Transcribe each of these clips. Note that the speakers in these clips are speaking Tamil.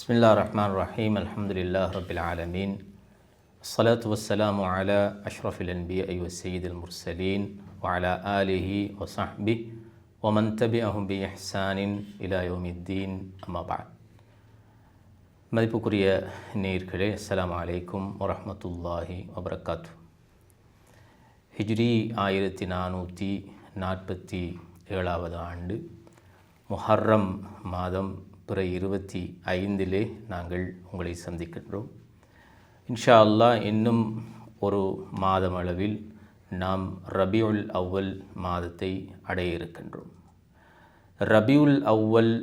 பிஸ்மில்லாஹிர் ரஹ்மானிர் ரஹீம். அல்ஹம்துலில்லாஹி ரப்பில் ஆலமீன். அஸ்ஸலாத்து வஸ்ஸலாமு அலா அஷ்ரஃபில் அன்பியாஇ வஸ்ஸய்யிதில் முர்ஸலீன் வ அலா ஆலிஹி வ ஸஹ்பிஹி வ மன் தபிஅஹும் பி இஹ்சானின் இலா யௌமித்தீன். அம்மா பஅத். மதிப்புக்குரிய நேயர்களே, அஸ்ஸலாமு அலைக்கும் வ ரஹ்மத்துல்லாஹி வ பரக்காத்துஹு. ஹிஜ்ரி 1447 ஆண்டு முஹர்ரம் மாதம் பிற 25 நாங்கள் உங்களை சந்திக்கின்றோம். இன்ஷா அல்லாஹ் இன்னும் ஒரு மாதம் அளவில் நாம் ரபியுல் அவ்வல் மாதத்தை அடைய இருக்கின்றோம். ரபியுல் அவ்வல்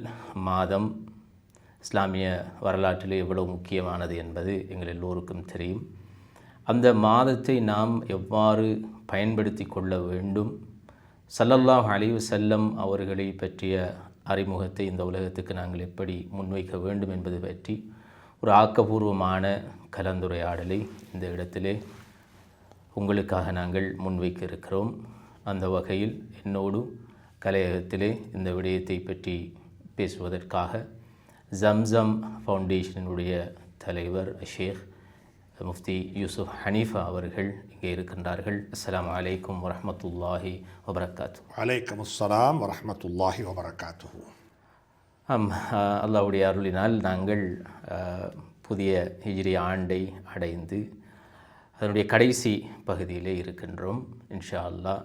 மாதம் இஸ்லாமிய வரலாற்றில் எவ்வளவு முக்கியமானது என்பது எங்கள் எல்லோருக்கும் தெரியும். அந்த மாதத்தை நாம் எவ்வாறு பயன்படுத்தி கொள்ள வேண்டும், ஸல்லல்லாஹு அலைஹி வஸல்லம் அவர்களை பற்றிய அறிமுகத்தை இந்த உலகத்துக்கு நாங்கள் எப்படி முன்வைக்க வேண்டும் என்பது பற்றி ஒரு ஆக்கபூர்வமான கலந்துரையாடலை இந்த இடத்திலே உங்களுக்காக நாங்கள் முன்வைக்க இருக்கிறோம். அந்த வகையில் என்னோடு கலையகத்திலே இந்த விடயத்தை பற்றி பேசுவதற்காக ஜம்சம் ஃபவுண்டேஷனுடைய தலைவர் ஷேக் முஃப்தி யூசுப் ஹனீஃபா அவர்கள் இங்கே இருக்கின்றார்கள். அஸ்ஸலாமு அலைக்கும் வரஹ்மத்துல்லாஹி வபரகாத்து. அலைக்கும் அஸ்ஸலாம் வரஹ்மத்துல்லாஹி வபரகாத்துஹு. அல்லாஹ்வுடைய அருளினால் நாங்கள் புதிய ஹிஜ்ரி ஆண்டை அடைந்து அதனுடைய கடைசி பகுதியிலே இருக்கின்றோம். இன்ஷா அல்லாஹ்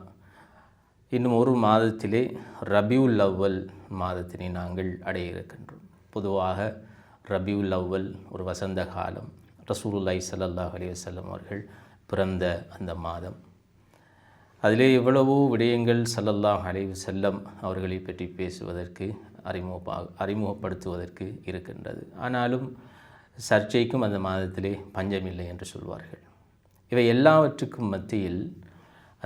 இன்னும் ஒரு மாதத்திலே ரபியுல் அவ்வல் மாதத்தினை நாங்கள் அடைய இருக்கின்றோம். பொதுவாக ரபியுல் அவ்வல் ஒரு வசந்த காலம். ரசூலுல்லாஹி ஸல்லல்லாஹு அலைஹி வஸல்லம் அவர்கள் பிறந்த அந்த மாதம். அதிலே எவ்வளவோ விடயங்கள் ஸல்லல்லாஹு அலைஹி வஸல்லம் அவர்களை பற்றி பேசுவதற்கு அறிமுகப்படுத்துவதற்கு இருக்கின்றது. ஆனாலும் சர்ச்சைக்கும் அந்த மாதத்திலே பஞ்சமில்லை என்று சொல்வார்கள். இவை எல்லாவற்றுக்கும் மத்தியில்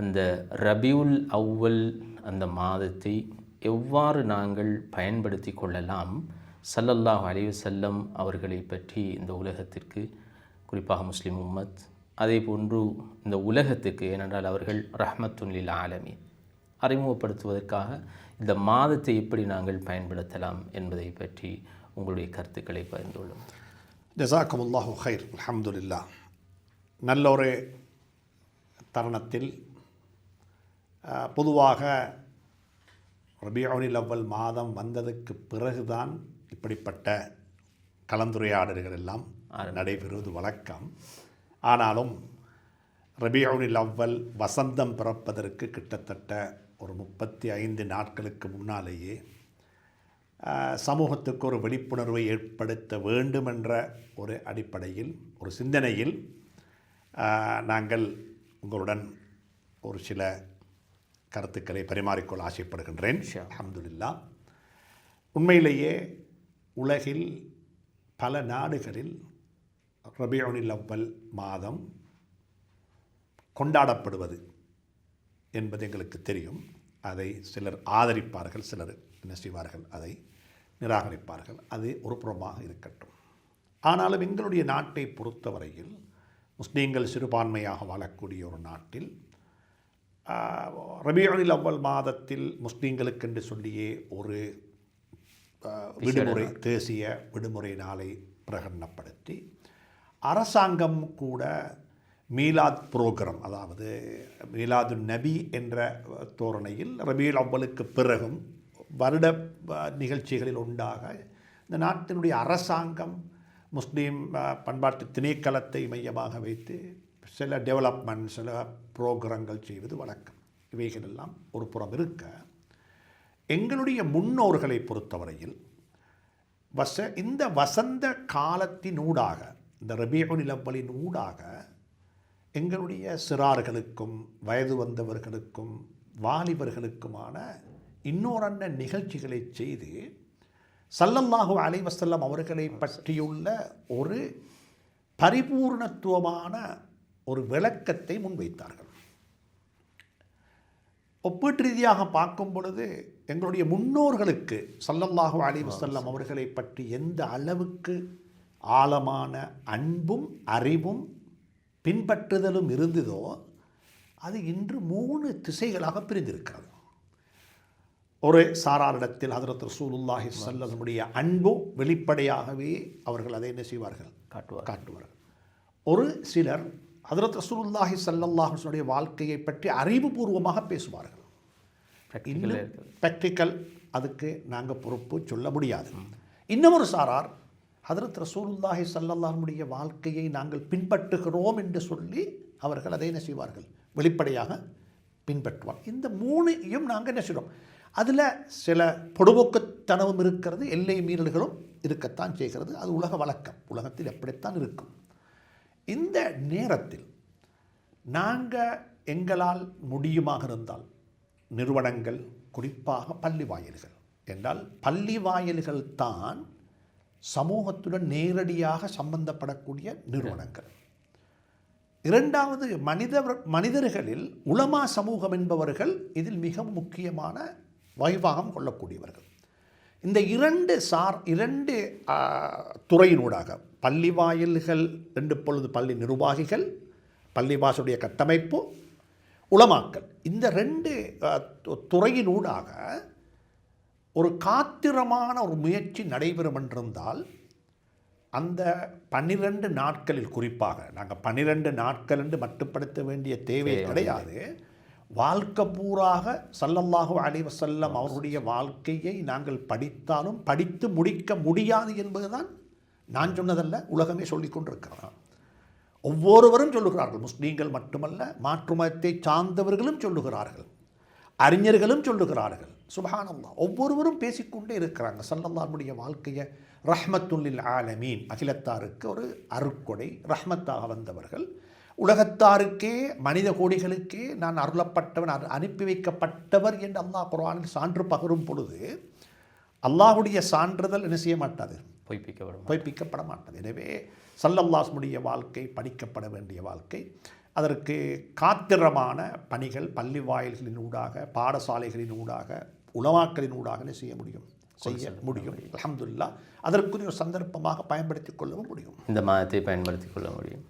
அந்த ரபியுல் அவ்வல் அந்த மாதத்தை எவ்வாறு நாங்கள் பயன்படுத்தி கொள்ளலாம், ஸல்லல்லாஹு அலைஹி வஸல்லம் அவர்களை பற்றி இந்த உலகத்திற்கு, குறிப்பாக முஸ்லிம் உம்மத், அதே போன்று இந்த உலகத்துக்கு, ஏனென்றால் அவர்கள் ரஹ்மத்துன் லில் ஆலமீன், அறிமுகப்படுத்துவதற்காக இந்த மாதத்தை எப்படி நாங்கள் பயன்படுத்தலாம் என்பதை பற்றி உங்களுடைய கருத்துக்களை பகிர்ந்து கொள்ளும். ஜஸாக்குமுல்லாஹு ஹைர். அல்ஹம்துலில்லாஹ். நல்ல ஒரு தருணத்தில் பொதுவாக ரபியுல் அவ்வல் மாதம் வந்ததுக்கு பிறகுதான் இப்படிப்பட்ட கலந்துரையாடல்கள் எல்லாம் நடைபெறுவது வழக்கம். ஆனாலும் ரபியுல் அவ்வல் வசந்தம் பிறப்பதற்கு கிட்டத்தட்ட ஒரு 35 நாட்களுக்கு முன்னாலேயே சமூகத்துக்கு ஒரு விழிப்புணர்வை ஏற்படுத்த வேண்டும் என்ற ஒரு அடிப்படையில், ஒரு சிந்தனையில் நாங்கள் உங்களுடன் ஒரு சில கருத்துக்களை பரிமாறிக்கொள்ள ஆசைப்படுகின்றேன். அல்ஹம்துலில்லாஹ். உண்மையிலேயே உலகில் பல நாடுகளில் ரபியுல் அவ்வல் மாதம் கொண்டாடப்படுவது என்பது எங்களுக்கு தெரியும். அதை சிலர் ஆதரிப்பார்கள், சிலர் என்ன செய்வார்கள், அதை நிராகரிப்பார்கள். அது ஒரு புறமாக இருக்கட்டும். ஆனாலும் எங்களுடைய நாட்டை பொறுத்தவரையில், முஸ்லீம்கள் சிறுபான்மையாக வாழக்கூடிய ஒரு நாட்டில் ரபியுல் அவ்வல் மாதத்தில் முஸ்லீம்களுக்கென்று சொல்லியே ஒரு விடுமுறை, தேசிய விடுமுறை நாளை பிரகடனப்படுத்தி அரசாங்கம் கூட மீலாத் புரோகிராம், அதாவது மீலாது நபி என்ற தோரணையில் ரபியுல் அவ்வலுக்கு பிறகும் வருட நிகழ்ச்சிகளில் உண்டாக இந்த நாட்டினுடைய அரசாங்கம் முஸ்லீம் பண்பாட்டு திணைக்களத்தை மையமாக வைத்து சில டெவலப்மெண்ட், சில புரோகிராம்கள் செய்வது வழக்கம். இவைகளெல்லாம் ஒரு புறம் இருக்க, எங்களுடைய முன்னோர்களை பொறுத்தவரையில் இந்த வசந்த காலத்தினூடாக, இந்த ரபியுல் அவ்வலின் ஊடாக எங்களுடைய சிறார்களுக்கும் வயது வந்தவர்களுக்கும் வாலிபர்களுக்குமான இன்னொரு நிகழ்ச்சிகளை செய்து ஸல்லல்லாஹு அலைஹி வஸல்லம் அவர்களை பற்றியுள்ள ஒரு பரிபூர்ணத்துவமான ஒரு விளக்கத்தை முன்வைத்தார்கள். ஒப்பீட்டு ரீதியாக பார்க்கும் பொழுது எங்களுடைய முன்னோர்களுக்கு ஸல்லல்லாஹு அலைஹி வஸல்லம் அவர்களை பற்றி எந்த அளவுக்கு ஆழமான அன்பும் அறிவும் பின்பற்றுதலும் இருந்ததோ அது இன்று 3 திசைகளாக பிரிந்திருக்கிறது. ஒரு சாராரிடத்தில் ஹதரத் ரசூலுல்லாஹி ஸல்லல்லாஹுடைய அன்பு வெளிப்படையாகவே அவர்கள் அதை என்ன செய்வார்கள், காட்டுவார்கள். ஒரு சிலர் ஹதரத் ரசூலுல்லாஹி ஸல்லல்லாஹு அலைஹி வஸல்லம் வாழ்க்கையை பற்றி அறிவுபூர்வமாக பேசுவார்கள். இன்னும் ப்ராக்டிக்கல் அதுக்கு நாங்கள் பொறுப்பு சொல்ல முடியாது. இன்னும் ஒரு சாரார் ஹதரத் ரசூலுல்லாஹி ஸல்லல்லாஹு அலைஹி வஸல்லம் வாழ்க்கையை நாங்கள் பின்பற்றுகிறோம் என்று சொல்லி அவர்கள் அதை என்ன செய்வார்கள், வெளிப்படையாக பின்பற்றுவார். இந்த மூணையும் நாங்கள் என்ன செய்கிறோம், அதில் சில பொடுபோக்குத்தனமும் இருக்கிறது, எல்லை மீறல்களும் இருக்கத்தான் செய்கிறது. அது உலக வழக்கம், உலகத்தில் எப்படித்தான் இருக்கும். இந்த நேரத்தில் நாங்கள் எங்களால் முடியுமாக இருந்தால் நிறுவனங்கள், குறிப்பாக பள்ளி வாயில்கள் என்றால் பள்ளி வாயில்கள் தான் சமூகத்துடன் நேரடியாக சம்பந்தப்படக்கூடிய நிறுவனங்கள். இரண்டாவது மனிதர்களில் உலமா சமூகம் என்பவர்கள் இதில் மிக முக்கியமான வைபாகம் கொள்ளக்கூடியவர்கள். இந்த இரண்டு துறையினூடாக பள்ளி வாயில்கள் என்று பொழுது பள்ளி நிர்வாகிகள், பள்ளிவாசலுடைய கட்டமைப்பு, உலமாக்கல், இந்த ரெண்டு துறையினூடாக ஒரு காத்திரமான ஒரு முயற்சி நடைபெறும் என்றிருந்தால் அந்த 12 நாட்களில், குறிப்பாக நாங்கள் 12 நாட்கள் என்று மட்டுப்படுத்த வேண்டிய தேவை கிடையாது. வாழ்க்கை பூராக ஸல்லல்லாஹு அலைஹி வஸல்லம் அவருடைய வாழ்க்கையை நாங்கள் படித்தாலும் படித்து முடிக்க முடியாது என்பதுதான் நான் சொன்னதல்ல, உலகமே சொல்லிக் கொண்டிருக்கிறார். ஒவ்வொருவரும் சொல்லுகிறார்கள், முஸ்லீம்கள் மட்டுமல்ல, மாற்று மதத்தை சார்ந்தவர்களும் சொல்லுகிறார்கள், அறிஞர்களும் சொல்லுகிறார்கள். சுப்ஹானல்லாஹ், ஒவ்வொருவரும் பேசிக்கொண்டே இருக்கிறாங்க. ஸல்லல்லாஹுடைய வாழ்க்கையை ரஹ்மத்துல்லில் ஆலமீன், அகிலத்தாருக்கு ஒரு அருட்கொடை, ரஹ்மத்தாக வந்தவர்கள், உலகத்தாருக்கே மனித கோடிகளுக்கே நான் அருளப்பட்டவன், அனுப்பி வைக்கப்பட்டவர் என்று அல்லாஹ் குர்ஆனில் சான்று பகரும் பொழுது அல்லாஹுடைய சான்றிதழ் என்ன செய்ய மாட்டாது, பொய்ப்பிக்கப்பட மாட்டாது. எனவே ஸல்லல்லாஹுடைய வாழ்க்கை படிக்கப்பட வேண்டிய வாழ்க்கை. அதற்கு காத்திரமான பணிகள் பள்ளி வாயில்களின் ஊடாக, பாடசாலைகளின் ஊடாக, உலமாக்களின் ஊடாக செய்ய முடியும். அல்ஹம்துலில்லாஹ், அதற்குரிய ஒரு சந்தர்ப்பமாக பயன்படுத்திக் கொள்ளவும் முடியும். இந்த மாதத்தை பயன்படுத்தி கொள்ள முடியும்.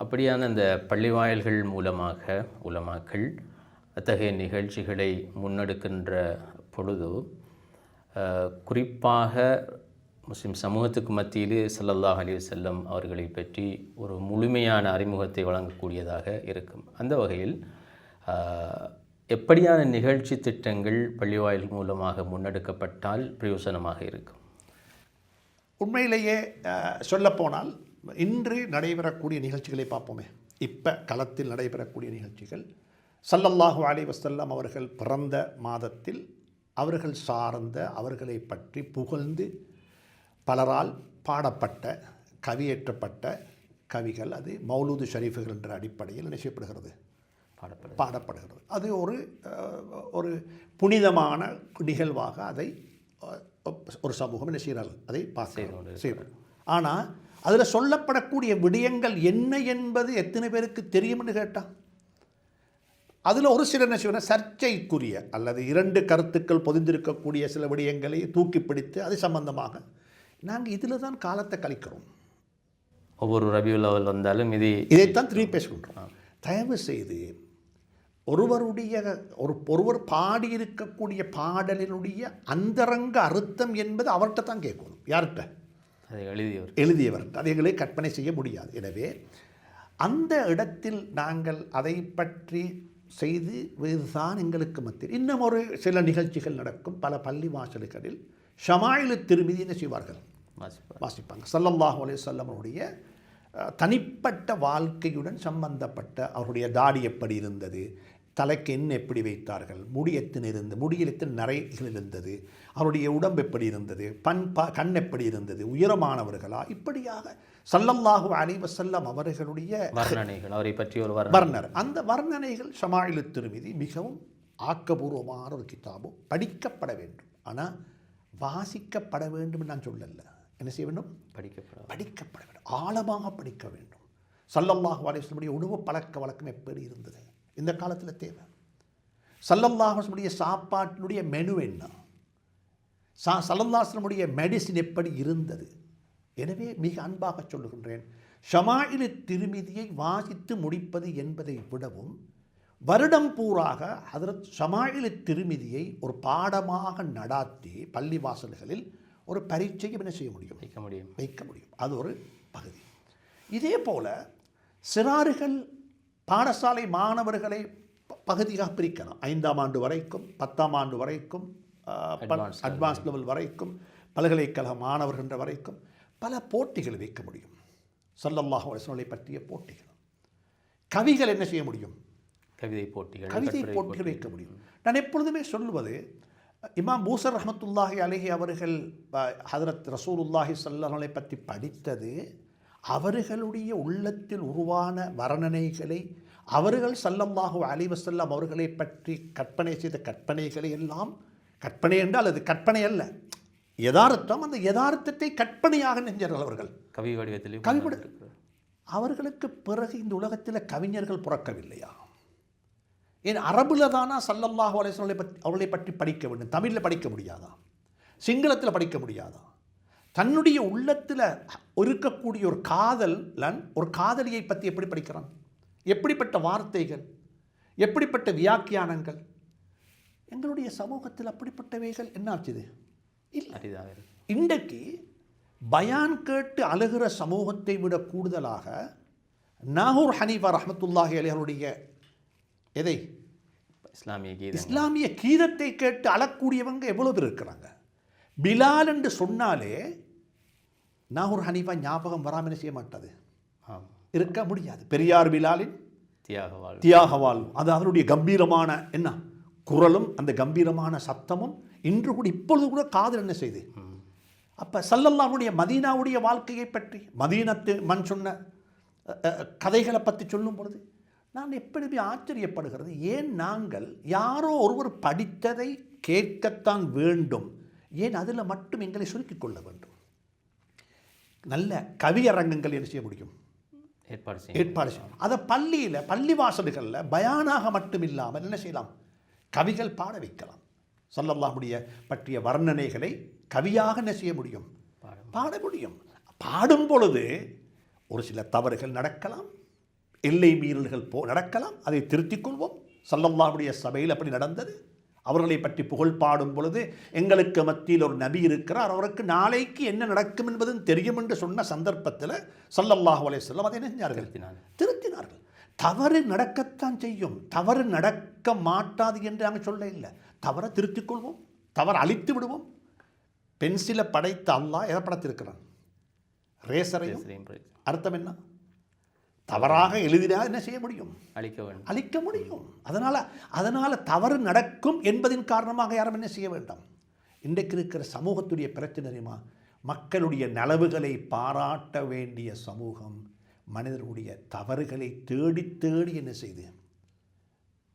அப்படியான இந்த பள்ளி வாயில்கள் மூலமாக உலமாக்கள் அத்தகைய நிகழ்ச்சிகளை முன்னெடுக்கின்ற பொழுது குறிப்பாக முஸ்லிம் சமூகத்துக்கு மத்தியிலே ஸல்லல்லாஹு அலைஹி வஸல்லம் அவர்களை பற்றி ஒரு முழுமையான அறிமுகத்தை வழங்கக்கூடியதாக இருக்கும். அந்த வகையில் எப்படியான நிகழ்ச்சி திட்டங்கள் பள்ளிவாயில் மூலமாக முன்னெடுக்கப்பட்டால் பிரயோசனமாக இருக்கும்? உண்மையிலேயே சொல்லப்போனால் இன்று நடைபெறக்கூடிய நிகழ்ச்சிகளை பார்ப்போமே. இப்போ களத்தில் நடைபெறக்கூடிய நிகழ்ச்சிகள் ஸல்லல்லாஹு அலைஹி வஸல்லம் அவர்கள் பிறந்த மாதத்தில் அவர்கள் சார்ந்த, அவர்களை பற்றி புகழ்ந்து பலரால் பாடப்பட்ட, கவியேற்றப்பட்ட கவிகள், அது மௌலூது ஷரீஃபுகள் என்ற அடிப்படையில் நினைக்கப்படுகிறது, பாடப்படுகிறது. அது ஒரு புனிதமான நிகழ்வாக அதை ஒரு சமூகம் என்ன செய்கிறார்கள், அதை செய்வார்கள். ஆனால் அதில் சொல்லப்படக்கூடிய விடயங்கள் என்ன என்பது எத்தனை பேருக்கு தெரியும் என்று கேட்டால், அதில் ஒரு சில என்ன செய்வாங்க, சர்ச்சைக்குரிய அல்லது 2 கருத்துக்கள் பொதிந்திருக்கக்கூடிய சில விடயங்களை தூக்கி பிடித்து அது சம்பந்தமாக நாங்கள் இதில் தான் காலத்தை கழிக்கிறோம். ஒவ்வொரு ரபியுல் அவல் வந்தாலும் இதைத்தான் திரும்பி பேசுகின்றோம். தயவு செய்து ஒருவர் பாடியிருக்கக்கூடிய பாடலினுடைய அந்தரங்க அர்த்தம் என்பது அவர்கிட்ட தான் கேட்கணும். யார்கிட்ட? எழுதியவர்கிட்ட. அதை எங்களை கற்பனை செய்ய முடியாது. எனவே அந்த இடத்தில் நாங்கள் அதை பற்றி செய்து இதுதான் எங்களுக்கு மத்தியில். இன்னும் ஒரு சில நிகழ்ச்சிகள் நடக்கும். பல பள்ளி வாசல்களில் ஷமாயிலு திருமிதி என்ன செய்வார்கள், வாசிப்பாங்க. ஸல்லல்லாஹு அலைஹி வஸல்லம் அவருடைய தனிப்பட்ட வாழ்க்கையுடன் சம்பந்தப்பட்ட, அவருடைய தாடி எப்படி இருந்தது, தலைக்கு என்ன எப்படி வைத்தார்கள், முடியில் எத்தனை நரைகள் இருந்தது, அவருடைய உடம்பு எப்படி இருந்தது, கண் எப்படி இருந்தது, உயரமானவர்களா, இப்படியாக ஸல்லல்லாஹு அலைஹி வஸல்லம் அவர்களுடைய வர்ணனைகள், அவரை பற்றி ஒரு வர்ணனை, அந்த வர்ணனைகள் ஷமாயிலு திருமிதி மிகவும் ஆக்கபூர்வமான ஒரு கிதாபு. படிக்கப்பட வேண்டும், ஆனால் வாசிக்கப்பட வேண்டும் நான் சொல்லல. என்ன செய்ய வேண்டும்? படிக்கப்பட வேண்டும், ஆழமாக படிக்க வேண்டும். ஸல்லல்லாஹு அலைஹி வஸல்லம் உணவு பழக்க வழக்கம் எப்படி இருந்தது, இந்த காலத்தில் தேவை. ஸல்லல்லாஹு அலைஹி வஸல்லம் சாப்பாட்டினுடைய மெனு என்ன, ஸல்லல்லாஹு அலைஹி வஸல்லம் மெடிசின் எப்படி இருந்தது. எனவே மிக அன்பாக சொல்லுகின்றேன், ஷமாயிலு திருமிதியை வாசித்து முடிப்பது என்பதை விடவும் வருடம் பூராக ஹதரத் ஷமாயில் திருமிதியை ஒரு பாடமாக நடாத்தி பள்ளி வாசல்களில் ஒரு பரீட்சையும் என்ன செய்ய முடியும், வைக்க முடியும். அது ஒரு பகுதி. இதே போல சிறார்கள் பாடசாலை மாணவர்களை பகுதியாக பிரிக்கலாம். 5ஆம் ஆண்டு வரைக்கும், 10ஆம் ஆண்டு வரைக்கும், அட்வான்ஸ் லெவல் வரைக்கும், பல்கலைக்கழக மாணவர்கின்ற வரைக்கும் பல போட்டிகள் வைக்க முடியும். ஸல்லல்லாஹு அலைஹி வஸல்லம் பற்றிய போட்டிகள். கவிகள் என்ன செய்ய முடியும், கவிதை போட்டிகள் வைக்க முடியும். நான் எப்பொழுதுமே சொல்லுவது, இமாம் பூசர் ரஹ்மத்துல்லாஹி அலைஹி அவர்கள் ஹதரத் ரசூலுல்லாஹி ஸல்லல்லாஹு அலைஹி பற்றி படித்தது அவர்களுடைய உள்ளத்தில் உருவான வர்ணனைகளை, அவர்கள் ஸல்லல்லாஹு அலைஹி வஸல்லம் அவர்களை பற்றி கற்பனை செய்த கற்பனைகளை எல்லாம், கற்பனை என்றால் அது கற்பனை அல்ல, யதார்த்தம். அந்த யதார்த்தத்தை கற்பனையாக நெஞ்சார்கள் அவர்கள். கவி வடிவத்தில் அவர்களுக்கு பிறகு இந்த உலகத்தில் கவிஞர்கள் பிறக்கவில்லையா? ஏன் அரபுல தானா ஸல்லல்லாஹு அலைஹி வஸல்லம் அவர்களை பற்றி படிக்க வேண்டும்? தமிழில் படிக்க முடியாதா? சிங்களத்தில் படிக்க முடியாதா? தன்னுடைய உள்ளத்தில் இருக்கக்கூடிய ஒரு காதலன் ஒரு காதலியை பற்றி எப்படி படிக்கிறான்? எப்படிப்பட்ட வார்த்தைகள், எப்படிப்பட்ட வியாக்கியானங்கள்? எங்களுடைய சமூகத்தில் அப்படிப்பட்டவைகள் என்னாச்சுது இல்லை. இன்றைக்கு பயான் கேட்டு அழுகிற சமூகத்தை விட கூடுதலாக நாகூர் ஹனீஃபா ரஹ்மத்துல்லாஹி அலைஹிடைய எதை இஸ்லாமிய கீதத்தை கேட்டு அழக்கூடியவங்க எவ்வளோ பேர் இருக்கிறாங்க. பிலால் என்று சொன்னாலே நாகூர் ஹனீஃபா ஞாபகம் வராமல் செய்ய மாட்டாது, இருக்க முடியாது. பெரியார் பிலாலின் தியாக அது அதனுடைய கம்பீரமான என்ன குரலும் அந்த கம்பீரமான சத்தமும் இன்று கூட இப்பொழுது கூட காதல் என்ன செய்து. அப்போ ஸல்லல்லாஹுடைய மதீனாவுடைய வாழ்க்கையை பற்றி, மதீனத்து மண் சொன்ன கதைகளை பற்றி சொல்லும் பொழுது நான் எப்படியுமே ஆச்சரியப்படுகிறது. ஏன் நாங்கள் யாரோ ஒருவர் படித்ததை கேட்கத்தான் வேண்டும், ஏன் அதில் மட்டும் எங்களை சுருக்கிக் கொள்ள வேண்டும்? நல்ல கவியரங்கங்கள் என்ன செய்ய முடியும், ஏற்பாடு செய்யணும். அதை பள்ளி வாசல்களில் பயானாக மட்டும் இல்லாமல் என்ன செய்யலாம், கவிகள் பாட வைக்கலாம். ஸல்லல்லாஹுடைய பற்றிய வர்ணனைகளை கவியாக என்ன செய்ய முடியும், பாட முடியும். பாடும் பொழுது ஒரு சில தவறுகள் நடக்கலாம், எல்லை மீறல்கள் நடக்கலாம், அதை திருத்திக் கொள்வோம். ஸல்லல்லாஹுடைய சபையில் அப்படி நடந்தது. அவர்களை பற்றி புகழ் பாடும் பொழுது எங்களுக்கு மத்தியில் ஒரு நபி இருக்கிறார், அவருக்கு நாளைக்கு என்ன நடக்கும் என்பதும் தெரியும் என்று சொன்ன சந்தர்ப்பத்தில் ஸல்லல்லாஹு அலைஹி வஸல்லம் அதை என்ன செஞ்சார்கள், திருத்தினார்கள். தவறு நடக்கத்தான் செய்யும், தவறு நடக்க மாட்டாது என்று நாங்கள் சொல்ல இல்லை. தவறை திருத்திக் கொள்வோம், தவறு அழித்து விடுவோம். பென்சிலை படைத்த அல்லாஹ் எதை படைத்திருக்கிறான், ரேசரையும். அர்த்தம் என்ன, தவறாக எழுதினால் என்ன செய்ய முடியும், அழிக்க முடியும். அதனால் தவறு நடக்கும் என்பதின் காரணமாக யாரும் என்ன செய்ய வேண்டாம். இன்றைக்கு இருக்கிற சமூகத்துடைய பிரச்சனை தெரியுமா, மக்களுடைய நலவுகளை பாராட்ட வேண்டிய சமூகம் மனிதர்களுடைய தவறுகளை தேடி தேடி என்ன செய்து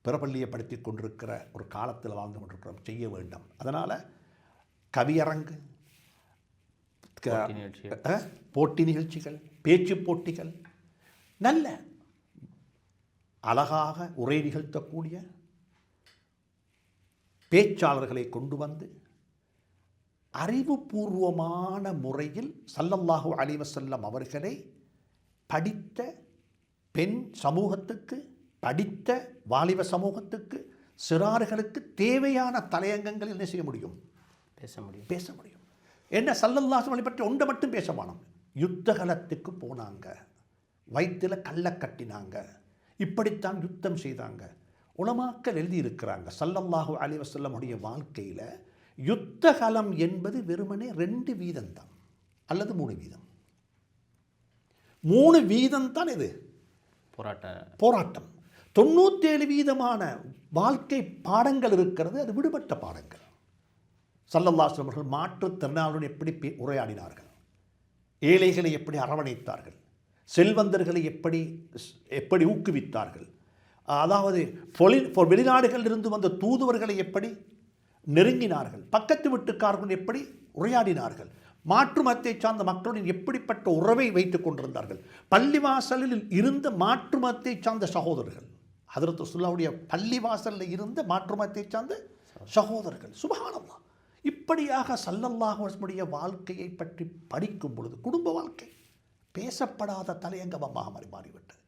பிரபல்யப்படுத்தி கொண்டிருக்கிற ஒரு காலத்தில் வாழ்ந்து கொண்டிருக்கிறோம். செய்ய வேண்டும். அதனால் கவியரங்கு, போட்டி நிகழ்ச்சிகள், பேச்சு போட்டிகள், நல்ல அழகாக உரை நிகழ்த்தக்கூடிய பேச்சாளர்களை கொண்டு வந்து அறிவுபூர்வமான முறையில் ஸல்லல்லாஹு அலைஹி வஸல்லம் அவர்களை படித்த பெண் சமூகத்துக்கு, படித்த வாலிப சமூகத்துக்கு, சிறார்களுக்கு தேவையான தலையங்கங்கள் என்ன செய்ய முடியும், பேச முடியும். என்ன ஸல்லல்லாஹு அலைஹி பற்றி ஒன்றை மட்டும் பேச வேணும். யுத்த காலத்துக்கு போனாங்க, வயிற்றில் கல்லை கட்டினாங்க, இப்படித்தான் யுத்தம் செய்தாங்க. உலமாக்கள் எழுதியிருக்கிறாங்க ஸல்லல்லாஹு அலைஹி வஸல்லமுடைய வாழ்க்கையில் யுத்த காலம் என்பது வெறுமனே 2% தான், அல்லது 3%. 3% தான் இது போராட்டம். 97% வாழ்க்கை பாடங்கள் இருக்கிறது, அது விடுபட்ட பாடங்கள். ஸல்லல்லாஹு அலைஹி வஸல்லம் மாற்றுத்திறனாளிகளுடன் எப்படி உரையாடினார்கள், ஏழைகளை எப்படி அரவணைத்தார்கள், செல்வந்தர்களை எப்படி ஊக்குவித்தார்கள், அதாவது வெளிநாடுகளிலிருந்து வந்த தூதுவர்களை எப்படி நெருங்கினார்கள், பக்கத்து வீட்டுக்காரர்கள் எப்படி உரையாடினார்கள், மாற்று மதத்தை சார்ந்த மக்களுடன் எப்படிப்பட்ட உறவை வைத்துக் கொண்டிருந்தார்கள். பள்ளிவாசலில் இருந்த மாற்று மதத்தை சார்ந்த சகோதரர்கள், ஹதரத் ரசூலுல்லாஹ்வுடைய பள்ளிவாசலில் இருந்த மாற்று மதத்தை சார்ந்த சகோதரர்கள், சுப்ஹானல்லாஹ். இப்படியாக ஸல்லல்லாஹு அலைஹி வஸல்லம் வாழ்க்கையை பற்றி படிக்கும் பொழுது குடும்ப வாழ்க்கை பேசப்படாத தலையங்கமாக மாறிவிட்டது.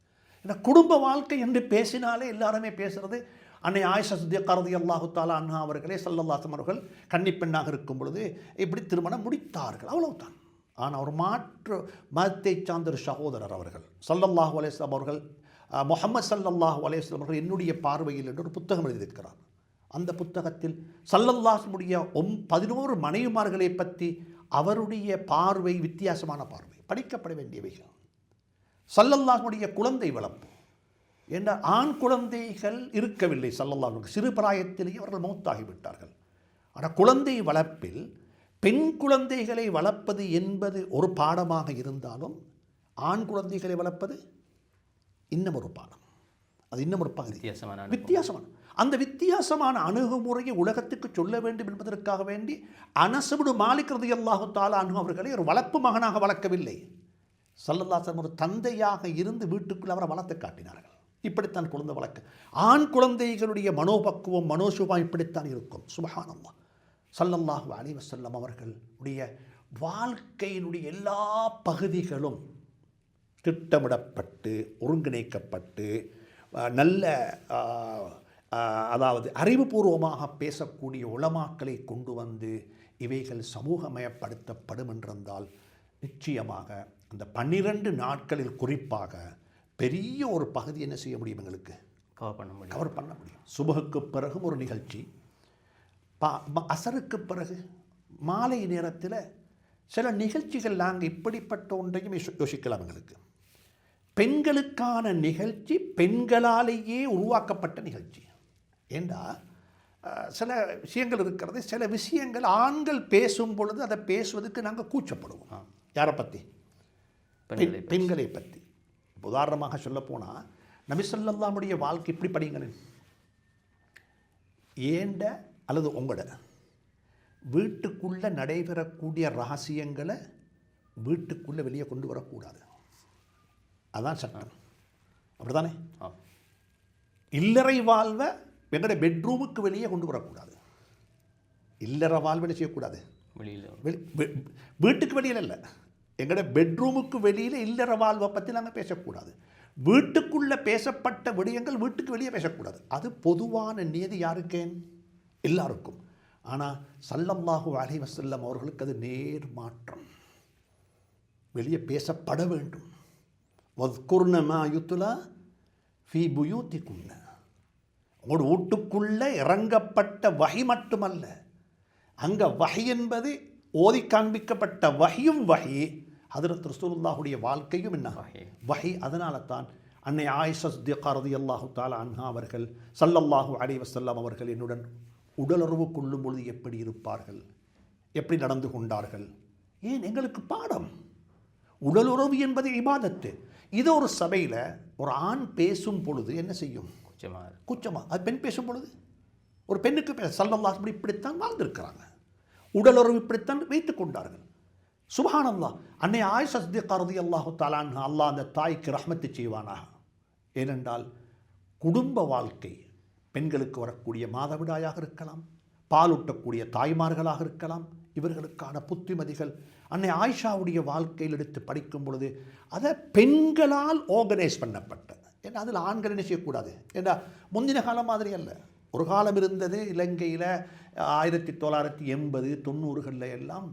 ஏன்னா குடும்ப வாழ்க்கை என்று பேசினாலே எல்லாருமே பேசுகிறது அன்னை ஆயிஷா சித்திகா ரலியல்லாஹு தஆலா அன்ஹா அவர்களே ஸல்லல்லாஹு அலைஹி வஸல்லம் அவர்கள் கன்னிப்பெண்ணாக இருக்கும் பொழுது இப்படி திருமணம் முடித்தார்கள், அவ்வளவுதான். ஆனால் ஒரு மாற்று மதத்தை சார்ந்த ஒரு சகோதரர் அவர்கள் ஸல்லல்லாஹு அலைஹி வஸல்லம் அவர்கள் முஹம்மது ஸல்லல்லாஹு அலைஹி வஸல்லம் அவர்கள் என்னுடைய பார்வையில் என்று ஒரு புத்தகம் எழுதியிருக்கிறார். அந்த புத்தகத்தில் ஸல்லல்லாஹுடைய 11 மனைவிமார்களை பற்றி அவருடைய பார்வை வித்தியாசமான பார்வை, படிக்கப்பட வேண்டியவைகள். ஸல்லல்லாஹுடைய குழந்தை வளர்ப்பு என்ற ஆண் குழந்தைகள் இருக்கவில்லை ஸல்லல்லாஹு, சிறு பிராயத்திலேயே அவர்கள் மௌத்தாகிவிட்டார்கள். ஆனால் குழந்தை வளர்ப்பில் பெண் குழந்தைகளை வளர்ப்பது என்பது ஒரு பாடமாக இருந்தாலும் ஆண் குழந்தைகளை வளர்ப்பது இன்னும் ஒரு பாடம், அது இன்னும் ஒரு பகுதி, வித்தியாசமான அந்த வித்தியாசமான அணுகுமுறையை உலகத்துக்கு சொல்ல வேண்டும் என்பதற்காக வேண்டி அனஸ் இப்னு மாலிக் ரலியல்லாஹு தஆலா அன்ஹு அவர்களை ஒரு வளர்ப்பு மகனாக வளர்க்கவில்லை, ஸல்லல்லாஹு அலைஹி வஸல்லம் ஒரு தந்தையாக இருந்து வீட்டுக்குள் அவரை வளர்த்து காட்டினார்கள். இப்படித்தான் குழந்தை வளர்க்க, ஆண் குழந்தைகளுடைய மனோபக்குவம் மனோசுபம் இப்படித்தான் இருக்கும். சுப்ஹானல்லாஹ். ஸல்லல்லாஹு அலைஹி வஸல்லம் அவர்களுடைய வாழ்க்கையினுடைய எல்லா பகுதிகளும் திட்டமிடப்பட்டு ஒருங்கிணைக்கப்பட்டு நல்ல அதாவது அறிவுபூர்வமாக பேசக்கூடிய உலமாக்களை கொண்டு வந்து இவைகள் சமூகமயப்படுத்தப்படும் என்றிருந்தால் நிச்சயமாக அந்த 12 நாட்களில் குறிப்பாக பெரிய ஒரு பகுதி என்ன செய்ய முடியும், எங்களுக்கு கவர் பண்ண முடியும். சுபகுக்கு பிறகும் ஒரு நிகழ்ச்சி, அசருக்கு பிறகு மாலை நேரத்தில் சில நிகழ்ச்சிகள் நாங்கள் இப்படிப்பட்ட ஒன்றையும் யோசிக்கலாம். எங்களுக்கு பெண்களுக்கான நிகழ்ச்சி பெண்களாலேயே உருவாக்கப்பட்ட நிகழ்ச்சி. ஏண்டா சில விஷயங்கள் இருக்கிறது, சில விஷயங்கள் ஆண்கள் பேசும் பொழுது அதை பேசுவதற்கு நாங்கள் கூச்சப்படுவோம். யாரை பற்றி? பெண்களை பற்றி. உதாரணமாக சொல்லப்போனால் நபி ஸல்லல்லாஹுடைய வாழ்க்கை இப்படி படிங்களேன். ஏண்ட அல்லது உங்களோட வீட்டுக்குள்ளே நடைபெறக்கூடிய ரகசியங்களை வீட்டுக்குள்ளே வெளியே கொண்டு வரக்கூடாது, அதான் சட்டம். அப்படிதானே? இல்லறை வாழ்வை எங்களுடைய பெட்ரூமுக்கு வெளியே கொண்டு வரக்கூடாது. இல்லற வாழ்வை செய்யக்கூடாது, வீட்டுக்கு வெளியில் இல்லை, எங்களோட பெட்ரூமுக்கு வெளியில் இல்லற வாழ்வை பற்றி நாங்கள் பேசக்கூடாது. வீட்டுக்குள்ளே பேசப்பட்ட விடயங்கள் வீட்டுக்கு வெளியே பேசக்கூடாது. அது பொதுவான நியதி யாருக்கேன்? எல்லாருக்கும். ஆனால் ஸல்லல்லாஹு அலைஹி வஸல்லம் அவர்களுக்கு அது நேர் மாற்றம், வெளியே பேசப்பட வேண்டும். வஸ்குர்ன மா யுத்லா ஃபீ புயூத்திகுன்ன, உங்களோட வீட்டுக்குள்ளே இறங்கப்பட்ட வஹி மட்டுமல்ல, அங்கே வஹி என்பது ஓதி காண்பிக்கப்பட்ட வஹியும் வஹி, ஹதரத் ரசூலுல்லாஹுடைய வாழ்க்கையும் என்ன வஹி. அதனால தான் அன்னை ஆயிஷா சித்திகா ரலியல்லாஹு தஆலா அன்ஹா அவர்கள் ஸல்லல்லாஹு அலைஹி வஸல்லம் அவர்கள் என்னுடன் உடலுறவு கொள்ளும் பொழுது எப்படி இருப்பார்கள், எப்படி நடந்து கொண்டார்கள், ஏன் எங்களுக்கு பாடம். உடலுறவு என்பது இபாதத்து. இது ஒரு சபையில் ஒரு ஆண் பேசும் பொழுது என்ன செய்யும்? குச்சமா. அது பெண் பேசும் பொழுது ஒரு பெண்ணுக்கு ஸல்லல்லாஹு அலைஹி இப்படித்தான் வாழ்ந்திருக்கிறாங்க, உடலுறவு இப்படித்தான் வைத்துக் கொண்டார்கள். சுப்ஹானல்லாஹ். அன்னை ஆயிஷா சித்திகா ரலியல்லாஹு தஆலா அன்ஹா, அல்லாஹ் அந்த தாய்க்கு ரஹ்மத்து செய்வானாக. ஏனென்றால் குடும்ப வாழ்க்கை பெண்களுக்கு வரக்கூடிய மாதவிடாயாக இருக்கலாம், பாலூட்டக்கூடிய தாய்மார்களாக இருக்கலாம், இவர்களுக்கான புத்திமதிகள் அன்னை ஆயிஷாவுடைய வாழ்க்கையில் எடுத்து படிக்கும் பொழுது அதை பெண்களால் ஆர்கனைஸ் பண்ணப்பட்ட. ஏன்னா அதில் ஆண்கள் என்ன செய்யக்கூடாது. ஏன்னா முந்தின காலம் மாதிரி அல்ல, ஒரு காலம் இருந்தது இலங்கையில் 1980 90களில் எல்லாம்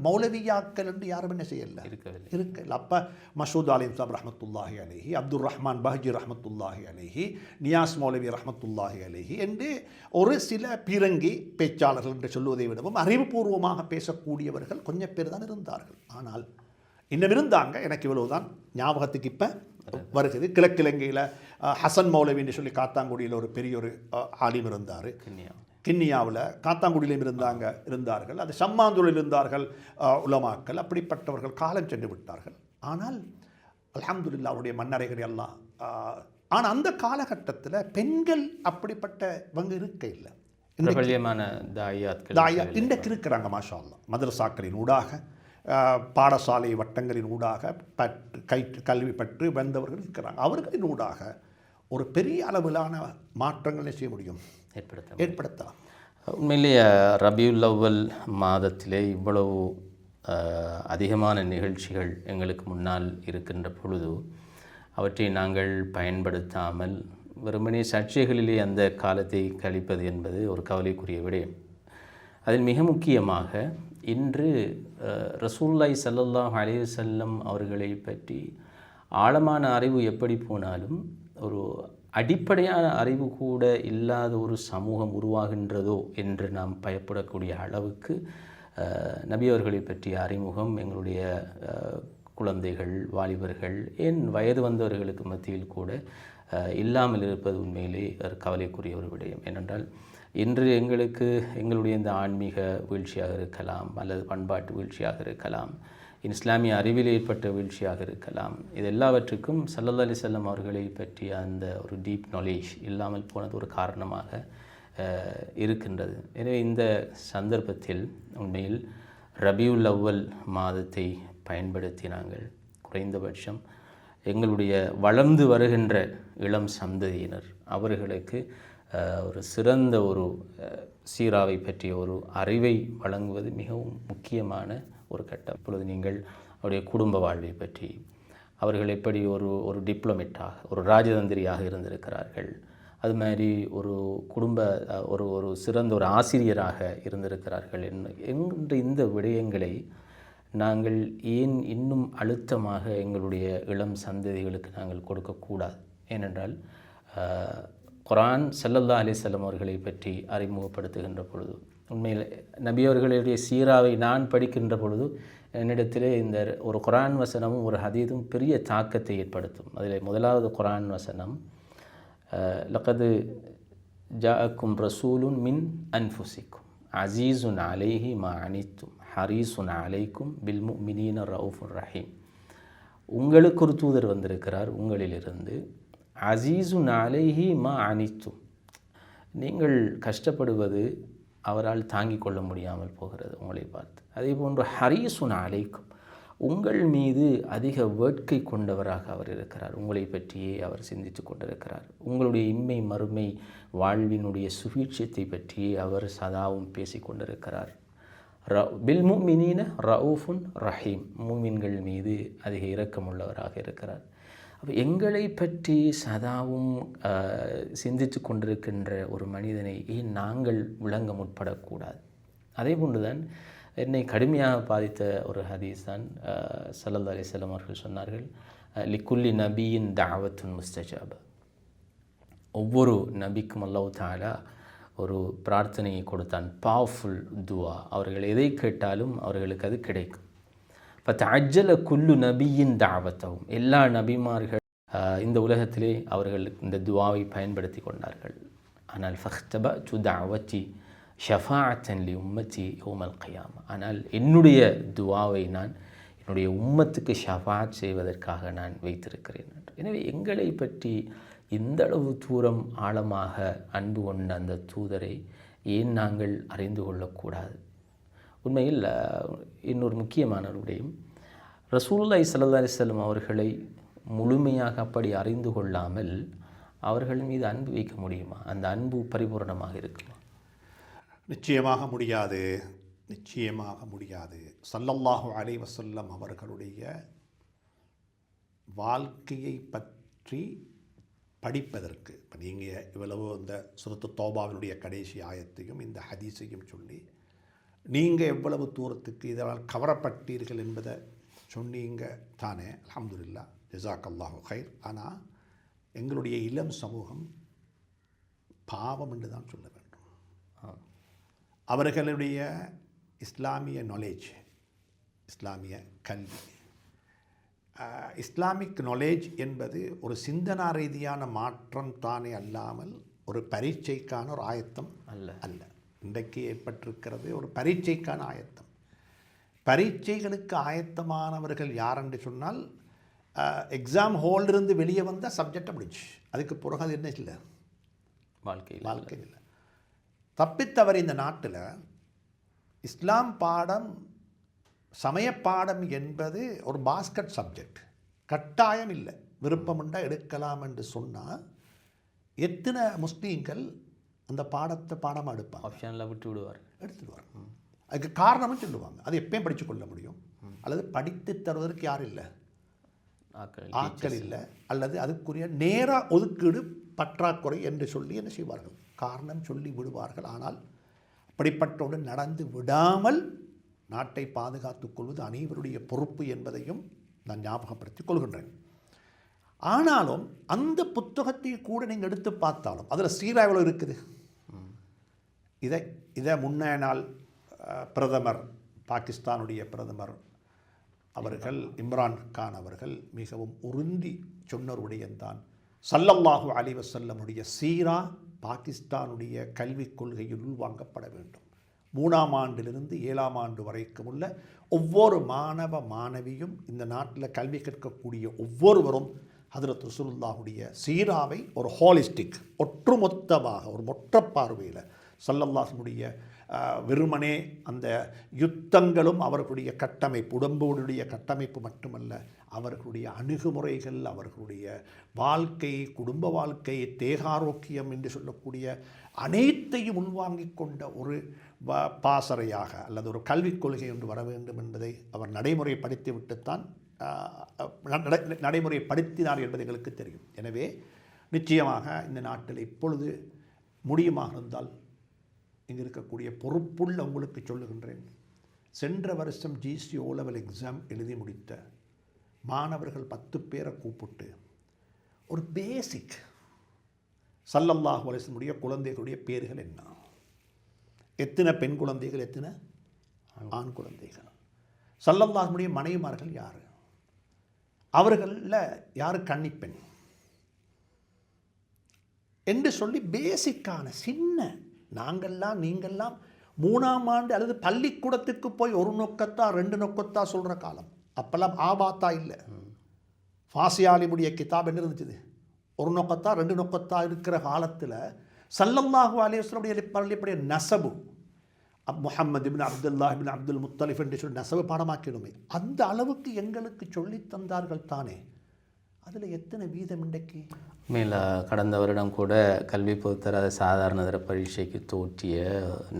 மௌலவியாக்கள் என்று யாரும் என்ன செய்யலை, இருக்கல. அப்போ மசூத் அலீம் சாப் ரஹமத்துல்லாஹி அலைஹி, அப்துல் ரஹ்மான் பஹஜி ரஹமத்துல்லாஹி அலைஹி, நியாஸ் மௌலவி ரஹமத்துல்லாஹி அலைஹி என்று ஒரு சில பீரங்கி பேச்சாளர்கள் என்று சொல்லுவதை விடவும் அறிவுபூர்வமாக பேசக்கூடியவர்கள் கொஞ்சம் பேர் தான் இருந்தார்கள். ஆனால் இன்னும் இருந்தாங்க, எனக்கு இவ்வளவுதான் ஞாபகத்துக்கு இப்போ வருகிறது. கிழக்கிழங்கையில் ஹசன் மௌலவி என்று சொல்லி காத்தாங்குடியில் ஒரு பெரிய ஒரு ஆலிம் இருந்தார். கிண்ணியாவில் காத்தாங்குடியிலும் இருந்தார்கள். அது சம்மாந்தூரில் இருந்தார்கள் உலமாக்கள். அப்படிப்பட்டவர்கள் காலம் சென்று விட்டார்கள். ஆனால் அல்ஹம்துலில்லாஹ் அவருடைய மன்னரைகள் எல்லாம். ஆனால் அந்த காலகட்டத்தில் பெண்கள் அப்படிப்பட்டவங்க இருக்க இல்லை. இன்றைக்கு இருக்கிறாங்க மாஷா அல்லாஹ். மதரசாக்களின் ஊடாக பாடசாலை வட்டங்களின் ஊடாக கல்வி பற்று வந்தவர்கள் இருக்கிறாங்க. அவர்களின் ஊடாக ஒரு பெரிய அளவிலான மாற்றங்களை செய்ய முடியும், ஏற்படுத்தலாம். உண்மையிலேயே ரபியுல் அவ்வல் மாதத்திலே இவ்வளவு அதிகமான நிகழ்ச்சிகள் எங்களுக்கு முன்னால் இருக்கின்ற பொழுது அவற்றை நாங்கள் பயன்படுத்தாமல் வெறுமனே சர்ச்சைகளிலே அந்த காலத்தை கழிப்பது என்பது ஒரு கவலைக்குரிய விடயம். அதில் மிக முக்கியமாக இன்று ரசூலுல்லாஹி ஸல்லல்லாஹு அலைஹி வஸல்லம் அவர்களை பற்றி ஆழமான அறிவு எப்படி போனாலும் ஒரு அடிப்படையான அறிவு கூட இல்லாத ஒரு சமூகம் உருவாகின்றதோ என்று நாம் பயப்படக்கூடிய அளவுக்கு நபி அவர்களை பற்றிய அறிமுகம் எங்களுடைய குழந்தைகள், வாலிபர்கள், ஏன் வயது வந்தவர்களுக்கு மத்தியில் கூட இல்லாமல் இருப்பது உண்மையிலே கவலைக்குரிய ஒரு விடயம். ஏனென்றால் இன்று எங்களுடைய இந்த ஆன்மீக வீழ்ச்சியாக இருக்கலாம், அல்லது பண்பாட்டு வீழ்ச்சியாக இருக்கலாம், இஸ்லாமிய அறிவில் ஏற்பட்ட வீழ்ச்சியாக இருக்கலாம், இது எல்லாவற்றுக்கும் ஸல்லல்லாஹு அலைஹி வஸல்லம் அவர்களை பற்றிய அந்த ஒரு டீப் நாலேஜ் இல்லாமல் போனது ஒரு காரணமாக இருக்கின்றது. எனவே இந்த சந்தர்ப்பத்தில் உண்மையில் ரபியுல் அவ்வல் மாதத்தை பயன்படுத்தி நாங்கள் குறைந்தபட்சம் எங்களுடைய வளர்ந்து வருகின்ற இளம் சந்ததியினர் அவர்களுக்கு ஒரு சிறந்த ஒரு சீராவை பற்றிய ஒரு அறிவை வழங்குவது மிகவும் முக்கியமான ஒரு கட்டம். இப்பொழுது நீங்கள் அவருடைய குடும்ப வாழ்வை பற்றி, அவர்கள் எப்படி ஒரு டிப்ளமேட்டாக, ஒரு ராஜதந்திரியாக இருந்திருக்கிறார்கள், அது மாதிரி ஒரு ஒரு சிறந்த ஒரு ஆசிரியராக இருந்திருக்கிறார்கள் என்ற இந்த விடயங்களை நாங்கள் ஏன் இன்னும் அழுத்தமாக எங்களுடைய இளம் சந்ததிகளுக்கு நாங்கள் கொடுக்கக்கூடாது? ஏனென்றால் குர்ஆன் ஸல்லல்லாஹு அலைஹி வஸல்லம் அவர்களை பற்றி அறிமுகப்படுத்துகின்ற பொழுது, உண்மையில் நபி அவர்களுடைய சீராவை நான் படிக்கின்ற பொழுது என்னிடத்திலே இந்த ஒரு குர்ஆன் வசனமும் ஒரு ஹதீதும் பெரிய தாக்கத்தை ஏற்படுத்தும். அதில் முதலாவது குர்ஆன் வசனம், லகது ஜாஅக்கும் ரசூலுன் மின் அன்ஃபுசிக்கும் அஸீஸுன் அலைஹி மா அனித்தும் ஹரீஸுன் அலைக்கும் பில் முஃமினீன ரவுஃபுர் ரஹீம். உங்களுக்கு ஒரு தூதர் வந்திருக்கிறார் உங்களிலிருந்து, அஸீஸுன் அலைஹி மா அனித்தும், நீங்கள் கஷ்டப்படுவது அவரால் தாங்கிக் கொள்ள முடியாமல் போகிறது உங்களை பார்த்து. அதே போன்று ஹரீஸுன் அலைக்கும், உங்கள் மீது அதிக வேட்கை கொண்டவராக அவர் இருக்கிறார், உங்களை பற்றியே அவர் சிந்தித்து கொண்டிருக்கிறார், உங்களுடைய இம்மை மறுமை வாழ்வினுடைய சுபீட்சத்தை பற்றியே அவர் சதாவும் பேசி கொண்டிருக்கிறார். பில் முஃமினீன ரவுஃபுன் ரஹீம், மூமின்கள் மீது அதிக இரக்கமுள்ளவராக இருக்கிறார். அப்போ எங்களை பற்றி சதாவும் சிந்தித்து கொண்டிருக்கின்ற ஒரு மனிதனை ஏன் நாங்கள் விளங்க முற்படக்கூடாது? அதே போன்றுதான் என்னை கடுமையாக பாதித்த ஒரு ஹதீஸ் தான் ஸல்லல்லாஹு அலைஹி வஸல்லம் அவர்கள் சொன்னார்கள், லிக்குல்லி நபியின் தஅவத்துன் முஸ்தஜாப. ஒவ்வொரு நபிக்கும் அல்லாஹ் தஆலா ஒரு பிரார்த்தனையை கொடுத்தான், பவர்ஃபுல் துவா. அவர்கள் எதை கேட்டாலும் அவர்களுக்கு அது கிடைக்கும். ஃபதஅஜ்ஜல குல்லு நபியின் தஅவத்தஹும், எல்லா நபிமார்கள் இந்த உலகத்திலே அவர்கள் இந்த துவாவை பயன்படுத்தி கொண்டார்கள். ஆனால் ஃபஹ்தபஅது தஅவதி ஷஃபாஅத்தன் லி உம்மத்தி யௌமல் கியாமா, ஆனால் என்னுடைய துவாவை நான் என்னுடைய உம்மத்துக்கு ஷஃபாஅத் செய்வதற்காக நான் வைத்திருக்கிறேன். எனவே எங்களை பற்றி இந்த அளவு தூரம் ஆழமாக அன்பு கொண்ட அந்த தூதரை ஏன் நாங்கள் அறிந்து கொள்ளக்கூடாது? உண்மையில் இன்னொரு முக்கியமான விடயம், ரசூலுல்லாஹி ஸல்லல்லாஹு அலைஹி வஸல்லம் அவர்களை முழுமையாக அப்படி அறிந்து கொள்ளாமல் அவர்கள் மீது அன்பு வைக்க முடியுமா? அந்த அன்பு பரிபூர்ணமாக இருக்குமா? நிச்சயமாக முடியாது, நிச்சயமாக முடியாது. ஸல்லல்லாஹு அலைஹி வஸல்லம் அவர்களுடைய வாழ்க்கையை பற்றி படிப்பதற்கு இப்போ நீங்கள் இவ்வளவு இந்த சூரத்து தௌபாவினுடைய கடைசி ஆயத்தையும் இந்த ஹதீஸையும் சொல்லி நீங்கள் எவ்வளவு தூரத்துக்கு இதனால் கவரப்பட்டீர்கள் என்பதை சொன்னீங்க தானே. அல்ஹம்துலில்லாஹ், ஜஸாக்கல்லாஹு ஹைர். ஆனால் எங்களுடைய இளம் சமூகம் பாவம் என்று தான் சொல்ல வேண்டும். அவர்களுடைய இஸ்லாமிய நாலேஜ், இஸ்லாமிய கல்வி, இஸ்லாமிக் நாலேஜ் என்பது ஒரு சிந்தனா ரீதியான மாற்றம் தானே அல்லாமல் ஒரு பரீட்சைக்கான ஒரு ஆயத்தம் அல்ல. இன்றைக்கு ஏற்பட்டிருக்கிறது ஒரு பரீட்சைக்கான ஆயத்தம். பரீட்சைகளுக்கு ஆயத்தமானவர்கள் யார் என்று சொன்னால், எக்ஸாம் ஹோல்டிருந்து வெளியே வந்தால் சப்ஜெக்டை முடிச்சு, அதுக்கு பிறகு அது என்ன இல்லை, வாழ்க்கை இல்லை. தப்பித்தவர் இந்த நாட்டில் இஸ்லாம் பாடம், சமயப்பாடம் என்பது ஒரு பாஸ்கட் சப்ஜெக்ட், கட்டாயம் இல்லை, விருப்பமுண்டா எடுக்கலாம் என்று சொன்னால் எத்தனை முஸ்லீம்கள் அந்த பாடத்தை பாடமாக எடுப்பாங்க? ஆப்ஷனில் விட்டு விடுவார், எடுத்துடுவார். அதுக்கு காரணமும் சொல்லுவாங்க, அது எப்பயும் படித்து கொள்ள முடியும், அல்லது படித்து தருவதற்கு யாரும் இல்லை, ஆட்கள் இல்லை, அல்லது அதுக்குரிய நேர ஒதுக்கீடு பற்றாக்குறை என்று சொல்லி என்ன செய்வார்கள், காரணம் சொல்லி விடுவார்கள். ஆனால் அப்படிப்பட்டோடு நடந்து விடாமல் நாட்டை பாதுகாத்துக் கொள்வது அனைவருடைய பொறுப்பு என்பதையும் நான் ஞாபகப்படுத்திக் கொள்கின்றேன். ஆனாலும் அந்த புத்தகத்தை கூட நீங்கள் எடுத்து பார்த்தாலும் அதில் சீரா எவ்வளோ இருக்குது. இதை முன்னைய நாள் பிரதமர், பாகிஸ்தானுடைய பிரதமர் அவர்கள், இம்ரான் கான் அவர்கள் மிகவும் உறுதி சொன்ன ஒரு விடயம்தான், ஸல்லல்லாஹு அலைஹி வஸல்லமுடைய சீரா பாகிஸ்தானுடைய கல்விக் கொள்கையில் உள்வாங்கப்பட வேண்டும். 3ஆம் ஆண்டிலிருந்து 7ஆம் ஆண்டு வரைக்கும் உள்ள ஒவ்வொரு மாணவ மாணவியும் இந்த நாட்டில் கல்வி கற்கக்கூடிய ஒவ்வொருவரும் ஹதரத் ரசூலுல்லாஹுடைய சீராவை ஒரு ஹோலிஸ்டிக், ஒட்டுமொத்தமாக ஒரு மொற்ற பார்வையில் ஸல்லல்லாஹுடைய வெறுமனே அந்த யுத்தங்களும் அவர்களுடைய கட்டமைப்பு, உடம்போடுடைய கட்டமைப்பு மட்டுமல்ல, அவர்களுடைய அணுகுமுறைகள், அவர்களுடைய வாழ்க்கை, குடும்ப வாழ்க்கை, தேகாரோக்கியம் என்று சொல்லக்கூடிய அனைத்தையும் உள்வாங்கிக் கொண்ட ஒரு பாசறையாக அல்லது ஒரு கல்விக் கொள்கை ஒன்று வர வேண்டும் என்பதை அவர் நடைமுறைப்படுத்திவிட்டுத்தான் நடைமுறைப்படுத்தினார் என்பது எங்களுக்கு தெரியும். எனவே நிச்சயமாக இந்த நாட்டில் இப்பொழுது முடியுமாக இருந்தால் இங்கே இருக்கக்கூடிய பொறுப்புள்ள உங்களுக்கு சொல்லுகின்றேன், சென்ற வருஷம் GC O-level எக்ஸாம் எழுதி முடித்த மாணவர்கள் 10 பேரை கூப்பிட்டு ஒரு பேசிக் ஸல்லல்லாஹு அலைஹி வஸல்லம் குழந்தைகளுடைய பேர்கள் என்ன, எத்தனை பெண் குழந்தைகள், எத்தனை ஆண் குழந்தைகள், ஸல்லல்லாஹுடைய மனைவிமார்கள் யார், அவர்களில் யார் கன்னிப்பெண் என்று சொல்லி பேசிக்கான சின்ன, நாங்கள்லாம் நீங்கள்லாம் 3ஆம் ஆண்டு அல்லது பள்ளிக்கூடத்துக்கு போய் ஒரு நொக்கத்தா 2 நொக்கத்தா சொல்கிற காலம். அப்போல்லாம் ஆபாத்தா இல்லை, ஃபாசியாலிமுடைய கிதாப் என்ன இருந்துச்சு, ஒரு நொக்கத்தா 2 நொக்கத்தா இருக்கிற காலத்தில் ஸல்லல்லாஹு அலைஹி வஸல்லம் பள்ளிப்படைய நசபு முஹம்மது இப்னு அப்துல்லாஹ் இப்னு அப்துல் முத்தலிஃப் என்று சொல்லி நசபு பாடமாக்கிடுமே, அந்த அளவுக்கு எங்களுக்கு சொல்லி தந்தார்கள் தானே. அதில் எத்தனை வீதம் இன்றைக்கு? மேலே கடந்த வருடம் கூட கல்வி பொதுத்தர சாதாரண தர பரீட்சைக்கு தோற்றிய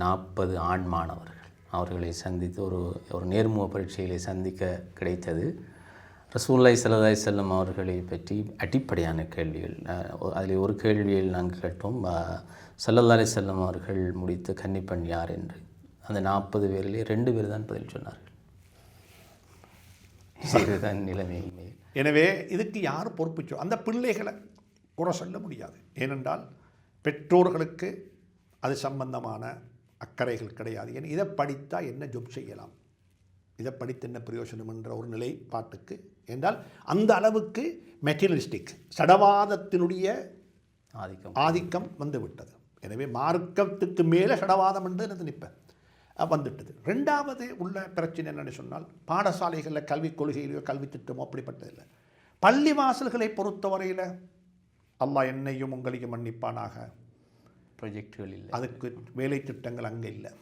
40 ஆண் மாணவர்கள் அவர்களை சந்தித்து ஒரு நேர்முக பரீட்சைகளை சந்திக்க கிடைத்தது. ரசூலுல்லாஹி ஸல்லல்லாஹு அலைஹி வஸல்லம் அவர்களை பற்றி அடிப்படையான கேள்விகள். அதில் ஒரு கேள்வியில் நாங்கள் கேட்டோம், ஸல்லல்லாஹு அலைஹி வஸல்லம் அவர்கள் முடித்த கன்னிப்பெண் யார் என்று. அந்த 40 பேரிலே 2 பேர் தான் பதில் சொன்னார்கள். இதுதான் நிலைமை. எனவே இதுக்கு யார் பொறுப்பு? அந்த பிள்ளைகளை குறை சொல்ல முடியாது. ஏனென்றால் பெற்றோர்களுக்கு அது சம்பந்தமான அக்கறைகள் கிடையாது. ஏன்னா இதை படித்தால் என்ன ஜொப் செய்யலாம், இதை படித்து என்ன பிரயோஜனம் என்ற ஒரு நிலைப்பாட்டுக்கு, என்றால் அந்த அளவுக்கு மெட்டீரியலிஸ்டிக் சடவாதத்தினுடைய ஆதிக்கம் வந்து விட்டது. எனவே மார்க்கத்துக்கு மேலே சடவாதம் என்று எனக்கு நிற்பேன் வந்துவிட்டது. 2வது உள்ள பிரச்சனை என்னென்னு சொன்னால், பாடசாலைகளில் கல்விக் கொள்கையிலையோ கல்வி திட்டமோ அப்படிப்பட்டதில்லை. பள்ளி வாசல்களை பொறுத்தவரையில் அல்லாஹ் என்னையும் உங்களையும் மன்னிப்பானாக, ப்ரொஜெக்டுகள் இல்லை, அதுக்கு வேலை திட்டங்கள் அங்கே இல்லை.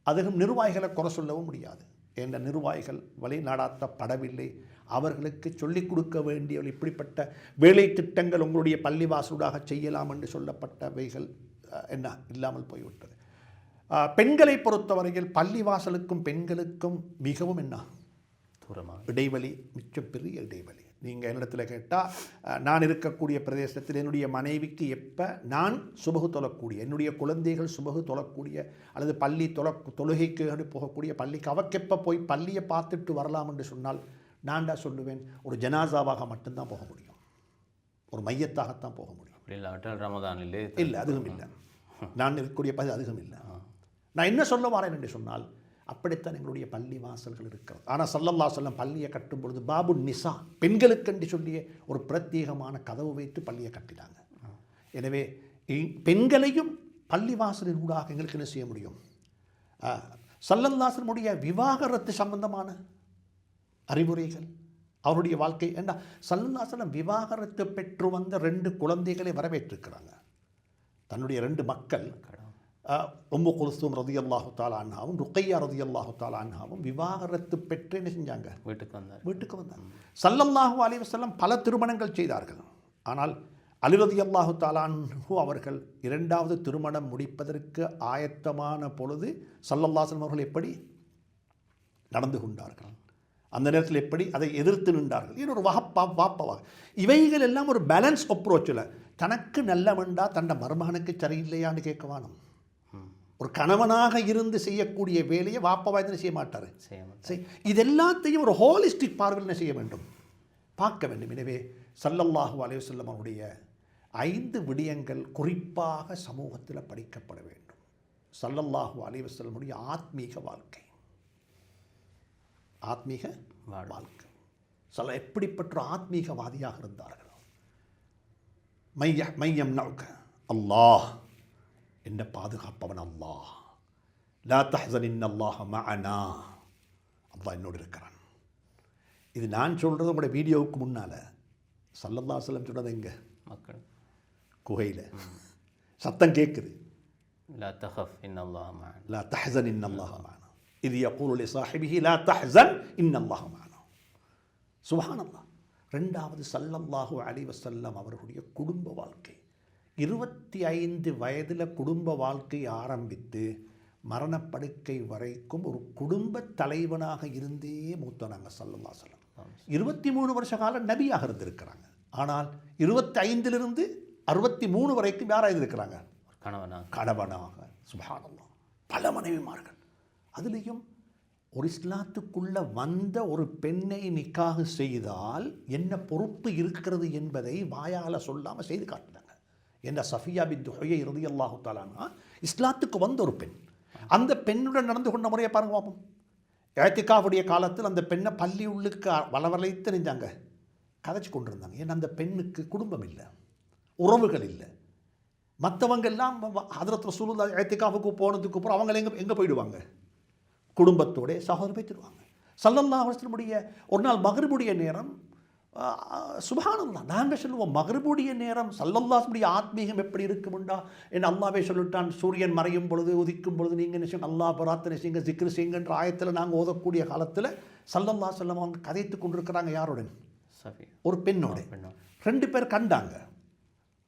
அதுவும் நிர்வாகிகளை குறை சொல்லவும் முடியாது. என்ற நிர்வாகிகள் வழி நடாத்தப்படவில்லை. அவர்களுக்கு சொல்லிக் கொடுக்க வேண்டிய இப்படிப்பட்ட வேலை திட்டங்கள் உங்களுடைய பள்ளி வாசலுடாக செய்யலாம் என்று சொல்லப்பட்டவைகள் என்ன இல்லாமல் போய்விட்டது. பெண்களை பொறுத்தவரையில் பள்ளி வாசலுக்கும் பெண்களுக்கும் மிகவும் என்ன தூரமாக இடைவெளி, மிச்சம் பெரிய இடைவெளி. நீங்கள் என்னிடத்தில் கேட்டால், நான் இருக்கக்கூடிய பிரதேசத்தில் என்னுடைய மனைவிக்கு எப்போ நான் சுபகு தொழக்கூடிய, என்னுடைய குழந்தைகள் சுபகு தொழக்கூடிய அல்லது பள்ளி தொழுகைக்கு போகக்கூடிய பள்ளிக்கு அவக்கெப்போ போய் பள்ளியை பார்த்துட்டு வரலாம் என்று சொன்னால், நான் தான் சொல்லுவேன், ஒரு ஜனாசாவாக மட்டும்தான் போக முடியும், ஒரு மையத்தாகத்தான் போக முடியும். அப்படி இல்லாவிட்டால் ரமதான் இல்லை, அதுவும் இல்லை. நான் இருக்கக்கூடிய பகுதி அதுவும் இல்லை. நான் என்ன சொல்ல வரேன் என்று சொன்னால், அப்படித்தான் எங்களுடைய பள்ளி வாசல்கள் இருக்கிறது. ஆனால் ஸல்லல்லாஹு அலைஹி வஸல்லம் பள்ளியை கட்டும் பொழுது பாபு நிசா, பெண்களுக்கென்று சொல்லிய ஒரு பிரத்யேகமான கதவு வைத்து பள்ளியை கட்டினாங்க. எனவே பெண்களையும் பள்ளி வாசலின் ஊடாக எங்களுக்கு என்ன செய்ய முடியும்? ஸல்லல்லாஹு அலைஹி வஸல்லம் விவாகரத்து சம்பந்தமான அறிவுரைகள், அவருடைய வாழ்க்கை என்ன, ஸல்லல்லாஹு அலைஹி வஸல்லம் விவாகரத்து பெற்று வந்த 2 குழந்தைகளை வரவேற்றிருக்கிறாங்க. தன்னுடைய 2 மக்கள் உம்மு குல்சூம் ரலியல்லாஹு தஆலா அன்ஹாவும் ருக்கையா ரலியல்லாஹு தஆலா அன்ஹாவும் விவாகரத்து பெற்று என்ன செஞ்சாங்க? வீட்டுக்கு வந்தாங்க. ஸல்லல்லாஹு அலைஹி வஸல்லம் பல திருமணங்கள் செய்தார்கள். ஆனால் அலி ரலியல்லாஹு தஆலா அன்ஹு அவர்கள் 2வது திருமணம் முடிப்பதற்கு ஆயத்தமான பொழுது ஸல்லல்லாஹு அலைஹி வஸல்லம் அவர்கள் எப்படி நடந்து கொண்டார்கள்? அந்த நேரத்தில் எப்படி அதை எதிர்த்து நின்றார்கள். இன்னொரு வாப்பவாக இவைகள் எல்லாம் ஒரு பேலன்ஸ் அப்ரோச்சில் தனக்கு நல்லவண்டா தன்னை மருமகனுக்கு சரியில்லையான்னு கேட்க வேணும். ஒரு கணவனாக இருந்து செய்யக்கூடிய வேலையை வாப்பவாய் செய்ய மாட்டார். இது எல்லாத்தையும் ஒரு ஹோலிஸ்டிக் பார்வையில் செய்ய வேண்டும், பார்க்க வேண்டும். எனவே ஸல்லல்லாஹு அலைஹி வஸல்லம் அவருடைய 5 விடயங்கள் குறிப்பாக சமூகத்தில் படிக்கப்பட வேண்டும். ஸல்லல்லாஹு அலைஹி வஸல்லமுடைய ஆத்மீக வாழ்க்கை, ஆத்மீக வாழ்க்கை எப்படிப்பட்ட ஆத்மீகவாதியாக இருந்தார்கள். மையம் நவுக்க அல்லாஹ், என்ன பாதுகாப்பவன் அல்லாஹ். லா தஹ்ஸன் இன்னல்லாஹ மஅனா, அல்லாஹ் என்னோடு இருக்கிறான். இது நான் சொல்கிறது உங்களுடைய வீடியோவுக்கு முன்னால் ஸல்லல்லாஹு அலைஹி வஸல்லம் சொல்கிறது எங்கே? மக்கள் குகையில் சத்தம் கேட்குது. லா தஹஃப் இன்னல்லாஹ மஅனா, லா தஹ்ஸன் இன்னல்லாஹ மஅனா, இது யகூலு லிஸாஹிபிஹி லா தஹ்ஸன் இன்னல்லாஹ மஅனா. சுப்ஹானல்லாஹ். 2வது ஸல்லல்லாஹு அலைஹி வஸல்லம் அவர்களுடைய குடும்ப வாழ்க்கை. 25 வயதில் குடும்ப வாழ்க்கை ஆரம்பித்து மரணப்படுக்கை வரைக்கும் ஒரு குடும்ப தலைவனாக இருந்தே மூத்தனாங்க ஸல்லல்லாஹு அலைஹி வஸல்லம். 23 வருஷ காலம் நபியாக இருந்திருக்கிறாங்க. ஆனால் 25லிருந்து 63 வரைக்கும் யாராக இருந்திருக்கிறாங்க? கணவனாக. சுப்ஹானல்லாஹ். பல மனைவிமார்கள். அதுலேயும் ஒரு இஸ்லாத்துக்குள்ள வந்த ஒரு பெண்ணை நிக்காஹ் செய்தால் என்ன பொறுப்பு இருக்கிறது என்பதை வாயால் சொல்லாமல் செய்து காட்டினாங்க. என்ற சஃபியா பின்த் ஹுயை ரலியல்லாஹு தஆலா அன்ஹா இஸ்லாத்துக்கு வந்த ஒரு பெண். அந்த பெண்ணுடன் நடந்து கொண்ட முறையை பாருங்க பார்ப்போம். இஅ்திகாஃபுடைய காலத்தில் அந்த பெண்ணை பள்ளி உள்ளுக்கு வளவளைத்து நினைஞ்சாங்க, கதைச்சு கொண்டிருந்தாங்க. ஏன்னா அந்த பெண்ணுக்கு குடும்பம் இல்லை, உறவுகள் இல்லை. மற்றவங்க எல்லாம் ஹதரத் ரசூலுல்லாஹ் இஅ்திகாஃபுக்கு போனதுக்கு அப்புறம் அவங்க எங்கே போயிடுவாங்க? குடும்பத்தோட சகோதரர் பேசிடுவாங்க. ஸல்லல்லாஹு அலைஹி வஸல்லம் ஒரு நாள் மக்ரிபுடைய நேரம், சுப்ஹானல்லாஹ், நாங்கள் சொல்லுவோம் மக்ரிபுடைய நேரம் ஸல்லல்லாஹு அலைஹி ஆத்மீகம் எப்படி இருக்குமுண்டா, என்ன அல்லாஹ்வே சொல்லிட்டான், சூரியன் மறையும் பொழுது உதிக்கும் பொழுது நீங்கள் என்ன செய்யுங்க, அல்லாஹ் பிரார்த்தனை செய்யுங்க, ஜிக்ர் செய்யுங்கன்ற ஆயத்தில் நாங்கள் ஓதக்கூடிய காலத்தில் ஸல்லல்லாஹு அலைஹி வஸல்லம் அவங்க கதைத்து கொண்டிருக்கிறாங்க. யாருடன்? ஒரு பெண்ணோட. 2 பேர் கண்டாங்க,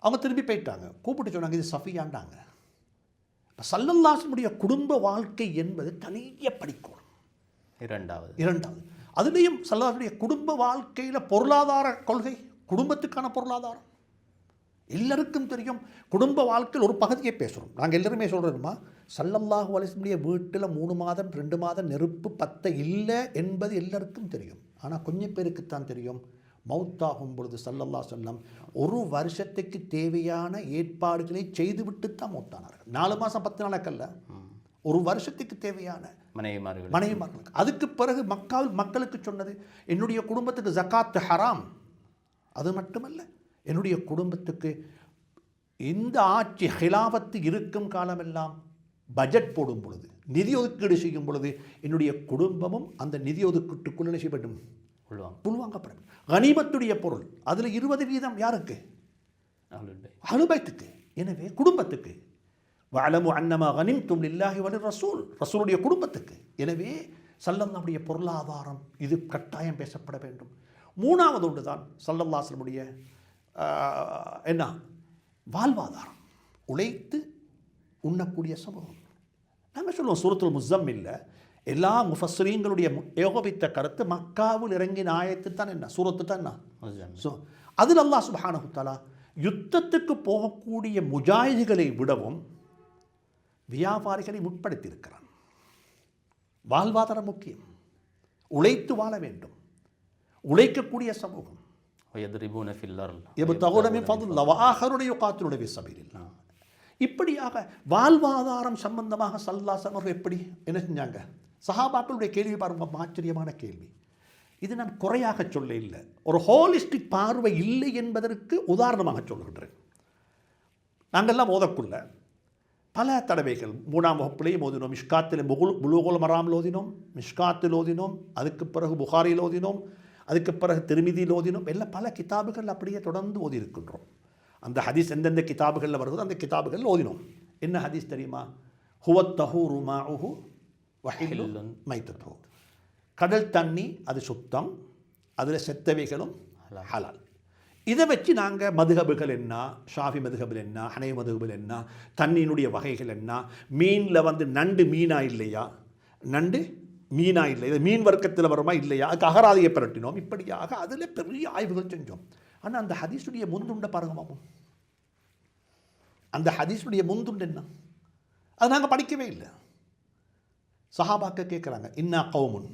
அவங்க திரும்பி போயிட்டாங்க, கூப்பிட்டு சொன்னாங்க இது சஃபியாண்டாங்க. ஸல்லல்லாஹு அலைஹி வஸல்லம் குடும்ப வாழ்க்கை என்பது தனியாக படிக்கணும். 2வது அதுலேயும் ஸல்லல்லாஹு அலைஹி வஸல்லம் குடும்ப வாழ்க்கையில் பொருளாதார கொள்கை, குடும்பத்துக்கான பொருளாதாரம் எல்லாருக்கும் தெரியும். குடும்ப வாழ்க்கையில் ஒரு பகுதியை பேசுகிறோம் நாங்கள் எல்லாருமே சொல்கிறோமா, ஸல்லல்லாஹு அலைஹி வஸல்லம் வீட்டில் 3 மாதம் 2 மாதம் நெருப்பு பத்த இல்லை என்பது எல்லாருக்கும் தெரியும். ஆனால் கொஞ்சம் பேருக்குத்தான் தெரியும். மௌத்தாகும் பொழுது ஸல்லல்லாஹு அலைஹி வஸல்லம் 1 வருஷத்துக்கு தேவையான ஏற்பாடுகளை செய்துவிட்டு தான் மௌத்தானார்கள். 4 மாதம் 10 நாளைக்கல்ல, 1 வருஷத்துக்கு தேவையான மனைவிமார்களுக்கு. அதுக்கு பிறகு மக்களுக்கு சொன்னது, என்னுடைய குடும்பத்துக்கு ஜகாத் ஹராம். அது மட்டுமல்ல, என்னுடைய குடும்பத்துக்கு இந்த ஆட்சி ஹிலாஃபத்து இருக்கும் காலமெல்லாம் பட்ஜெட் போடும் பொழுது, நிதி ஒதுக்கீடு செய்யும் பொழுது என்னுடைய குடும்பமும் அந்த நிதி ஒதுக்கீட்டுக்குள்ள செய்யப்படும், உள்வாங்கப்படும். கனிமத்துடைய பொருள் அதில் 20% யாருக்கு? அஹ்லுல் பைத்துக்கு. எனவே குடும்பத்துக்கு. வஅலமு அன்னமா கனிம்தும் லில்லாஹி வலிர்ரசூல், ரசூலுடைய குடும்பத்துக்கு. எனவே ஸல்லல்லாஹுடைய பொருளாதாரம் இது கட்டாயம் பேசப்பட வேண்டும். 3வது ஒன்று தான் ஸல்லல்லாஹு அலைஹி வஸல்லம் என்ன வாழ்வாதாரம், உழைத்து உண்ணக்கூடிய சமூகம். நாங்கள் சொல்லுவோம் சூரத்துல் முஸம்மில்ல எல்லா முஃபஸ்ஸரீன்களுடைய ஏகோபித்த கருத்து மக்காவில் இறங்கின ஆயத்து தான் என்ன, சூரத்து தான் என்ன. ஸோ அதில் அல்லாஹ் சுப்ஹானஹு தஆலா யுத்தத்துக்கு போகக்கூடிய முஜாஹிதுகளை விடவும் வியாபாரிகளை முற்படுத்தியிருக்கிறான். வாழ்வாதாரம் முக்கியம், உழைத்து வாழ வேண்டும், உழைக்கக்கூடிய சமூகம். இப்படியாக வாழ்வாதாரம் சம்பந்தமாக ஸல்லல்லாஹு அலைஹி வஸல்லம் எப்படி என்ன செஞ்சாங்க? சஹாபாக்களுடைய கேள்வி பாருங்க, ஆச்சரியமான கேள்வி. இது நான் குறையாக சொல்ல இல்லை, ஒரு ஹோலிஸ்டிக் பார்வை இல்லை என்பதற்கு உதாரணமாக சொல்லுகின்றேன். நாங்கள்லாம் ஓதக்குள்ள பல தடவைகள் 3ஆம் வகுப்பிலேயே ஓதினோம், மிஷ்காத்தில் புலூகுல் மராமில் ஓதினோம், மிஷ்காத்தில் ஓதினோம், அதுக்கு பிறகு புகாரியில் ஓதினோம், அதுக்கு பிறகு திருமிதியில் ஓதினோம். எல்லாம் பல கிதாபுகள் அப்படியே தொடர்ந்து ஓதி இருக்கின்றோம். அந்த ஹதீஸ் எந்தெந்த கிதாபுகளில் வருதோ அந்த கிதாபுகளில் ஓதினோம். என்ன ஹதீஸ் தெரியுமா? ஹுவத் தஹூரு மாஉஹு வஹில்லுன் மைத்தத்துஹு, கடல் தண்ணி அது சுத்தம், அதில் செத்தவைகளும் ஹலால். இதை வச்சு நாங்கள் மதுஹபுகள் என்ன, ஷாஃபி மதுஹபில் என்ன, ஹனஃபி மதுஹபில் என்ன, தண்ணியினுடைய வகைகள் என்ன, மீனில் நண்டு மீனா இல்லையா, நண்டு மீனா இல்லை, இது மீன் வர்க்கத்தில் வருமா இல்லையா, அதுக்கு அகராதியை பிரட்டினோம். இப்படியாக அதில் பெரிய ஆய்வுகள் செஞ்சோம். ஆனால் அந்த ஹதீஸுடைய முந்துண்ட பாருங்க மாமோம், அந்த ஹதீஸுடைய முந்துண்டு என்ன, அது நாங்கள் படிக்கவே இல்லை. சஹாபாக்க கேட்குறாங்க, இன்னா கௌமுன்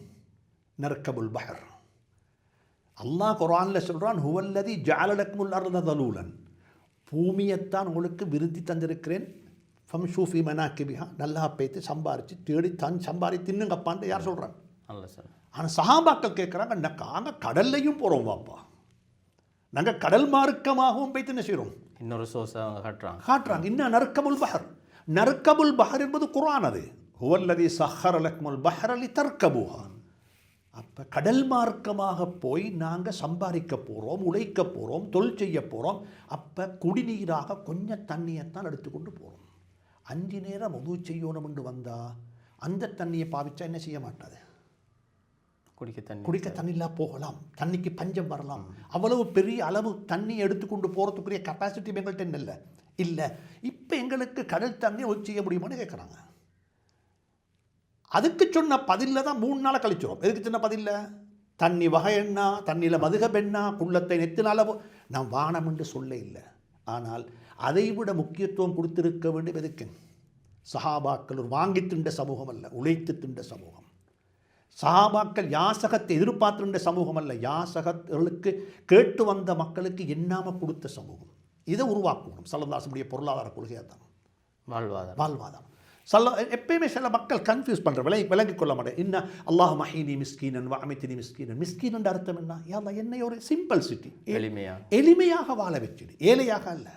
நர்கபுல் பஹர். அல்லாஹ் குர்ஆனில் சொல்கிறான், ஹுவல்லதி ஜஅலலக்குமுல் அர்த தலூலன், பூமியைத்தான் உங்களுக்கு விருத்தி தந்திருக்கிறேன், ஃபம்ஷூஃபி மனாக்கிபிஹா, நல்லா பேத்து சம்பாரித்து தேடி சம்பாரி தின்னுங்கப்பான்ட்டு யார் சொல்கிறாங்க? அல்ல சார். ஆனால் சஹாபாக்கள் கேட்குறாங்க, நாங்கள் கடல்லையும் போகிறோம் வாப்பா, நாங்கள் கடல் மார்க்கமாகவும் போய்த்து என்ன செய்கிறோம், இன்னொரு சோர்ஸ் அவங்க காட்டுறாங்க. இன்னும் நர்கபுல் பஹர், நர்கபுல் பஹர் என்பது குர்ஆன். அது ஹுவல்லதி சஹ்ஹர லக்குமுல் பஹர லிதர்கபூஹா. அப்போ கடல் மார்க்கமாக போய் நாங்கள் சம்பாதிக்க போகிறோம், உழைக்க போகிறோம், தொழில் செய்ய போகிறோம். அப்போ குடிநீராக கொஞ்சம் தண்ணியைத்தான் எடுத்துக்கொண்டு போகிறோம். 5 நேரம் உது செய்யணும் என்று வந்தால் அந்த தண்ணியை பாவிச்சா என்ன செய்ய மாட்டாது, குடிக்க தண்ணி இல்லாம போகலாம், தண்ணிக்கு பஞ்சம் வரலாம். அவ்வளவு பெரிய அளவு தண்ணி எடுத்துக்கொண்டு போகிறதுக்குரிய கெப்பாசிட்டி எங்கள்கிட்ட இல்லை. இப்போ எங்களுக்கு கடல் தண்ணி ஒது செய்ய முடியுமான்னு கேட்குறாங்க. அதுக்கு சொன்ன பதிலில் தான் 3 நாளை கழிச்சிடும். எதுக்கு சொன்ன பதில்ல, தண்ணி வகை என்ன, தண்ணியில் மதுகப் என்ன, குள்ளத்தை நெத்தினால நான் வானம் என்று சொல்ல இல்லை. ஆனால் அதைவிட முக்கியத்துவம் கொடுத்திருக்க வேண்டும். எதுக்கு? சஹாபாக்கள் ஒரு வாங்கி தின்ற சமூகம் அல்ல, உழைத்து தின்ற சமூகம். சஹாபாக்கள் யாசகத்தை எதிர்பார்த்திருந்த சமூகம் அல்ல, யாசகர்களுக்கு கேட்டு வந்த மக்களுக்கு எண்ணாமல் கொடுத்த சமூகம். இதை உருவாக்கணும். ஸல்லல்லாஹு பொருளாதார கொள்கையாக தான் வாழ்வாதாரம். எப்பயுமே சில மக்கள் கன்ஃபியூஸ் பண்ணுற விளங்கிக் கொள்ள மாட்டேன். இன்னும் அல்லாஹ் மஹீனி மிஸ்கீனன் வஅமித்னி மிஸ்கீனன். மிஸ்கீன் அர்த்தம் என்ன? யா என்னை ஒரு சிம்பிள் சிட்டி, எளிமையாக வாழ வச்சிடு, ஏழையாக அல்ல.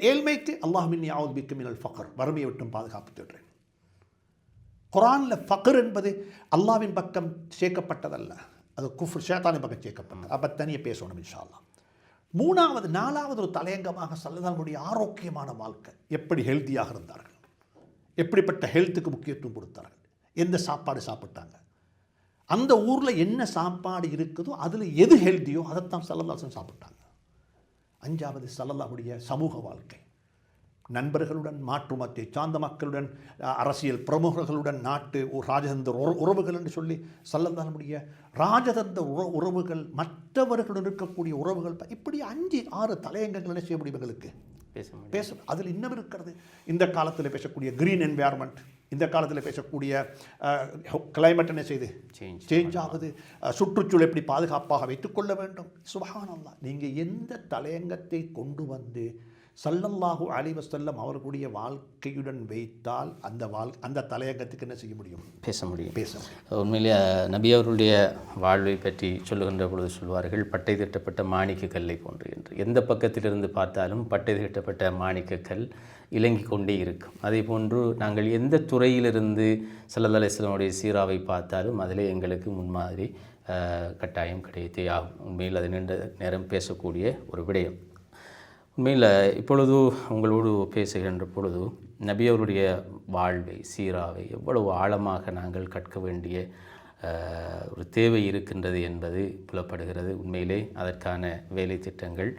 ஏழ்மைக்கு அல்லாஹ் மின்னி அஊது பிக்க மினல் ஃபக்ர், வறுமையை விட்டும் பாதுகாப்பு தேடுறேன். குர்ஆனில் ஃபக்ர் என்பது அல்லாஹ்வின் பக்கம் சேர்க்கப்பட்டதல்ல, அது குஃப்ர் ஷைத்தானின் பக்கம் சேர்க்கப்பட்டது. அப்போ தனியாக பேசணும் இன்ஷா அல்லாஹ். 4வது ஒரு தலையங்கமாக ஸல்லல்லாஹு ஆரோக்கியமான வாழ்க்கை, எப்படி ஹெல்த்தியாக இருந்தார்கள், எப்படிப்பட்ட ஹெல்த்துக்கு முக்கியத்துவம் கொடுத்தார்கள், எந்த சாப்பாடு சாப்பிட்டாங்க, அந்த ஊரில் என்ன சாப்பாடு இருக்குதோ அதில் எது ஹெல்த்தியோ அதைத்தான் ஸல்லல்லாஹு சாப்பிட்டாங்க. 5வது ஸல்லல்லாஹுடைய சமூக வாழ்க்கை, நண்பர்களுடன், மாற்று மத்தை சார்ந்த மக்களுடன், அரசியல் பிரமுகர்களுடன், நாட்டு ராஜதந்திர உறவுகள் என்று சொல்லி ஸல்லல்லாஹுடைய ராஜதந்திர உறவுகள், மற்றவர்களுடன் இருக்கக்கூடிய உறவுகள், இப்படி 5-6 தலையங்கங்கள் என்ன செய்ய முடியும் எங்களுக்கு பேச. அதில் இன்னும் இருக்கிறது. இந்த காலத்தில் பேசக்கூடிய க்ரீன் என்வாயர்மெண்ட், இந்த காலத்தில் பேசக்கூடிய கிளைமேட் என்ன செய்து சேஞ்ச் ஆகுது, சுற்றுச்சூழல் எப்படி பாதுகாப்பாக வைத்துக்கொள்ள வேண்டும். சுப்ஹானல்லாஹ், நீங்கள் எந்த தலையங்கத்தை கொண்டு வந்து ஸல்லல்லாஹு அலைஹி வஸல்லம் அவர்களுடைய வாழ்க்கையுடன் வைத்தால் அந்த தலையங்கத்துக்கு என்ன செய்ய முடியும், பேச முடியும். உண்மையிலே நபி அவர்களுடைய வாழ்வை பற்றி சொல்லுகின்ற பொழுது சொல்வார்கள், பட்டை திட்டப்பட்ட மாணிக்க கல்லை போன்று என்று. எந்த பக்கத்திலிருந்து பார்த்தாலும் பட்டை திட்டப்பட்ட மாணிக்கக்கல் இலங்கி கொண்டே இருக்கும். அதே போன்று நாங்கள் எந்த துறையிலிருந்து ஸல்லல்லாஹு அலைஹி வஸல்லமுடைய சீராவை பார்த்தாலும் அதிலே எங்களுக்கு முன்மாதிரி கட்டாயம் கிடைத்தே ஆகும். உண்மையில் அது நீண்ட நேரம் பேசக்கூடிய ஒரு விடயம். உண்மையில் இப்பொழுது உங்களோடு பேசுகின்ற பொழுது நபி அவருடைய வாழ்வை, சீராவை எவ்வளவு ஆழமாக நாங்கள் கற்க வேண்டிய ஒரு தேவை இருக்கின்றது என்பது புலப்படுகிறது. உண்மையிலே அதற்கான வேலை திட்டங்கள்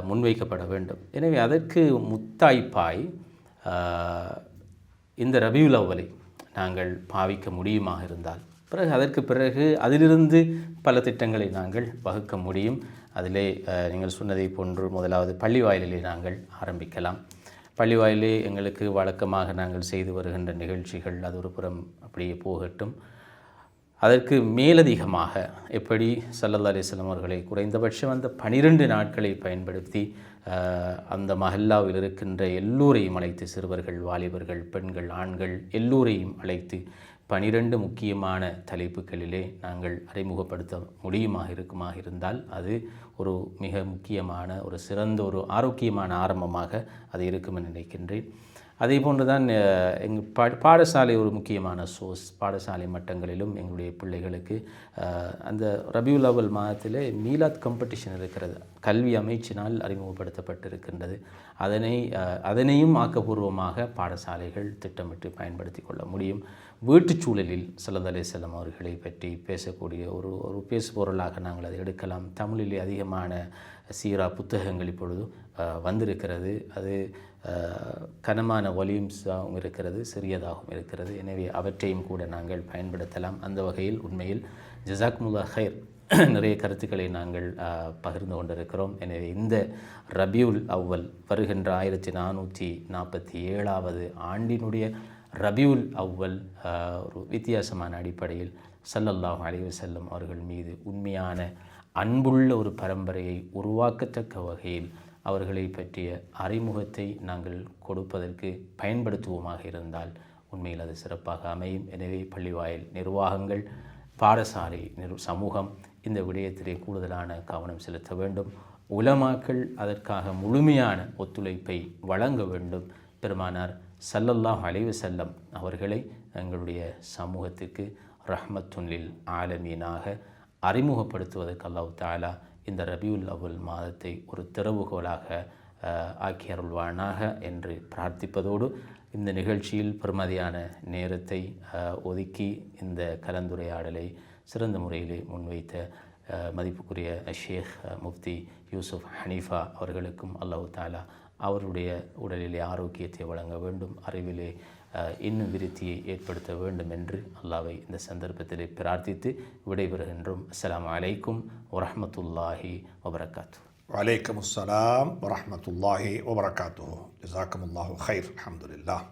முன்வைக்கப்பட வேண்டும். எனவே அதற்கு முத்தாய்ப்பாய் இந்த ரபியுல் அவ்வலை நாங்கள் பாவிக்க முடியுமாக இருந்தால் அதற்கு பிறகு அதிலிருந்து பல திட்டங்களை நாங்கள் வகுக்க முடியும். அதிலே நீங்கள் சொன்னதை போன்று முதலாவது பள்ளி வாயிலே நாங்கள் ஆரம்பிக்கலாம். பள்ளி வாயிலே எங்களுக்கு வழக்கமாக நாங்கள் செய்து வருகின்ற நிகழ்ச்சிகள் அது ஒரு புறம் அப்படியே போகட்டும். அதற்கு மேலதிகமாக எப்படி ஸல்லல்லாஹு அலைஹி வஸல்லம் அவர்களை குறைந்தபட்சம் அந்த 12 நாட்களை பயன்படுத்தி அந்த மஹல்லாவில் இருக்கின்ற எல்லோரையும் அழைத்து, சிறுவர்கள், வாலிபர்கள், பெண்கள், ஆண்கள் எல்லோரையும் அழைத்து 12 முக்கியமான தலைப்புகளிலே நாங்கள் அறிமுகப்படுத்த இருக்குமாக இருந்தால் அது ஒரு மிக முக்கியமான, ஒரு சிறந்த, ஒரு ஆரோக்கியமான ஆரம்பமாக அது இருக்கும் என்று நினைக்கின்றேன். அதே போன்று தான் பாடசாலை ஒரு முக்கியமான சோர்ஸ். பாடசாலை மட்டங்களிலும் எங்களுடைய பிள்ளைகளுக்கு அந்த ரபியுல் அவ்வல் மாதத்திலே மீலாத் காம்படிஷன் இருக்கிறது, கல்வி அமைச்சினால் அறிமுகப்படுத்தப்பட்டிருக்கின்றது. அதனையும் ஆக்கப்பூர்வமாக பாடசாலைகள் திட்டமிட்டு பயன்படுத்தி கொள்ள முடியும். வீட்டுச் சூழலில் ஸல்லல்லாஹு அலைஹி வஸல்லம் அவர்களை பற்றி பேசக்கூடிய ஒரு பேசுபொருளாக நாங்கள் அதை எடுக்கலாம். தமிழிலே அதிகமான சீரா புத்தகங்கள் இப்பொழுது வந்திருக்கிறது. அது கனமான வால்யூம்ஸாகவும் இருக்கிறது, சிறியதாகவும் இருக்கிறது. எனவே அவற்றையும் கூட நாங்கள் பயன்படுத்தலாம். அந்த வகையில் உண்மையில் ஜஸாக்குமுல்லா ஹைர் நிறைய கருத்துக்களை நாங்கள் பகிர்ந்து கொண்டிருக்கிறோம். எனவே இந்த ரபியுல் அவ்வல் வருகின்ற 1447வது ஆண்டினுடைய ரபியுல் அவ்வல் ஒரு வித்தியாசமான அடிப்படையில் ஸல்லல்லாஹு அலைஹி வஸல்லம் அவர்கள் மீது உண்மையான அன்புள்ள ஒரு பரம்பரையை உருவாக்கத்தக்க வகையில் அவர்களை பற்றிய அறிமுகத்தை நாங்கள் கொடுப்பதற்கு பயன்படுத்துவோமாக இருந்தால் உண்மையில் அது சிறப்பாக அமையும். எனவே பள்ளிவாயில் நிர்வாகங்கள், பாடசாலை சமூகம் இந்த விடயத்திலே கூடுதலான கவனம் செலுத்த வேண்டும். உலமாக்கள் அதற்காக முழுமையான ஒத்துழைப்பை வழங்க வேண்டும். பெருமானார் ஸல்லல்லாஹு அலைஹி வஸல்லம் அவர்களை எங்களுடைய சமூகத்திற்கு ரஹ்மத்துன் லில் ஆலமீனாக அறிமுகப்படுத்துவதற்கு அல்லாஹ் தஆலா இந்த ரபியுல் அவ்வல் மாதத்தை ஒரு திறவுகோலாக ஆக்கி அருள்வானாக என்று பிரார்த்திப்பதோடு இந்த நிகழ்ச்சியில் பெருமதியான நேரத்தை ஒதுக்கி இந்த கலந்துரையாடலை சிறந்த முறையிலே முன்வைத்த மதிப்புக்குரிய ஷேக் முஃப்தி யூசுப் ஹனீஃபா அவர்களுக்கும் அல்லாஹ் தஆலா அவருடைய உடலிலே ஆரோக்கியத்தை வழங்க வேண்டும், அறிவிலே இன்னும் விருத்தியை ஏற்படுத்த வேண்டும் என்று அல்லாஹ்வை இந்த சந்தர்ப்பத்திலே பிரார்த்தித்து விடைபெறுகின்றோம். அஸ்ஸலாமு அலைக்கும் வரஹ்மத்துல்லாஹி வபரகாத்துஹு. வலைக்கும் அஸ்ஸலாம் வரஹ்மத்துல்லாஹி வபரகாத்துஹு. ஜஸாக்குமுல்லாஹு ஹைர். அல்ஹம்துலில்லாஹ்.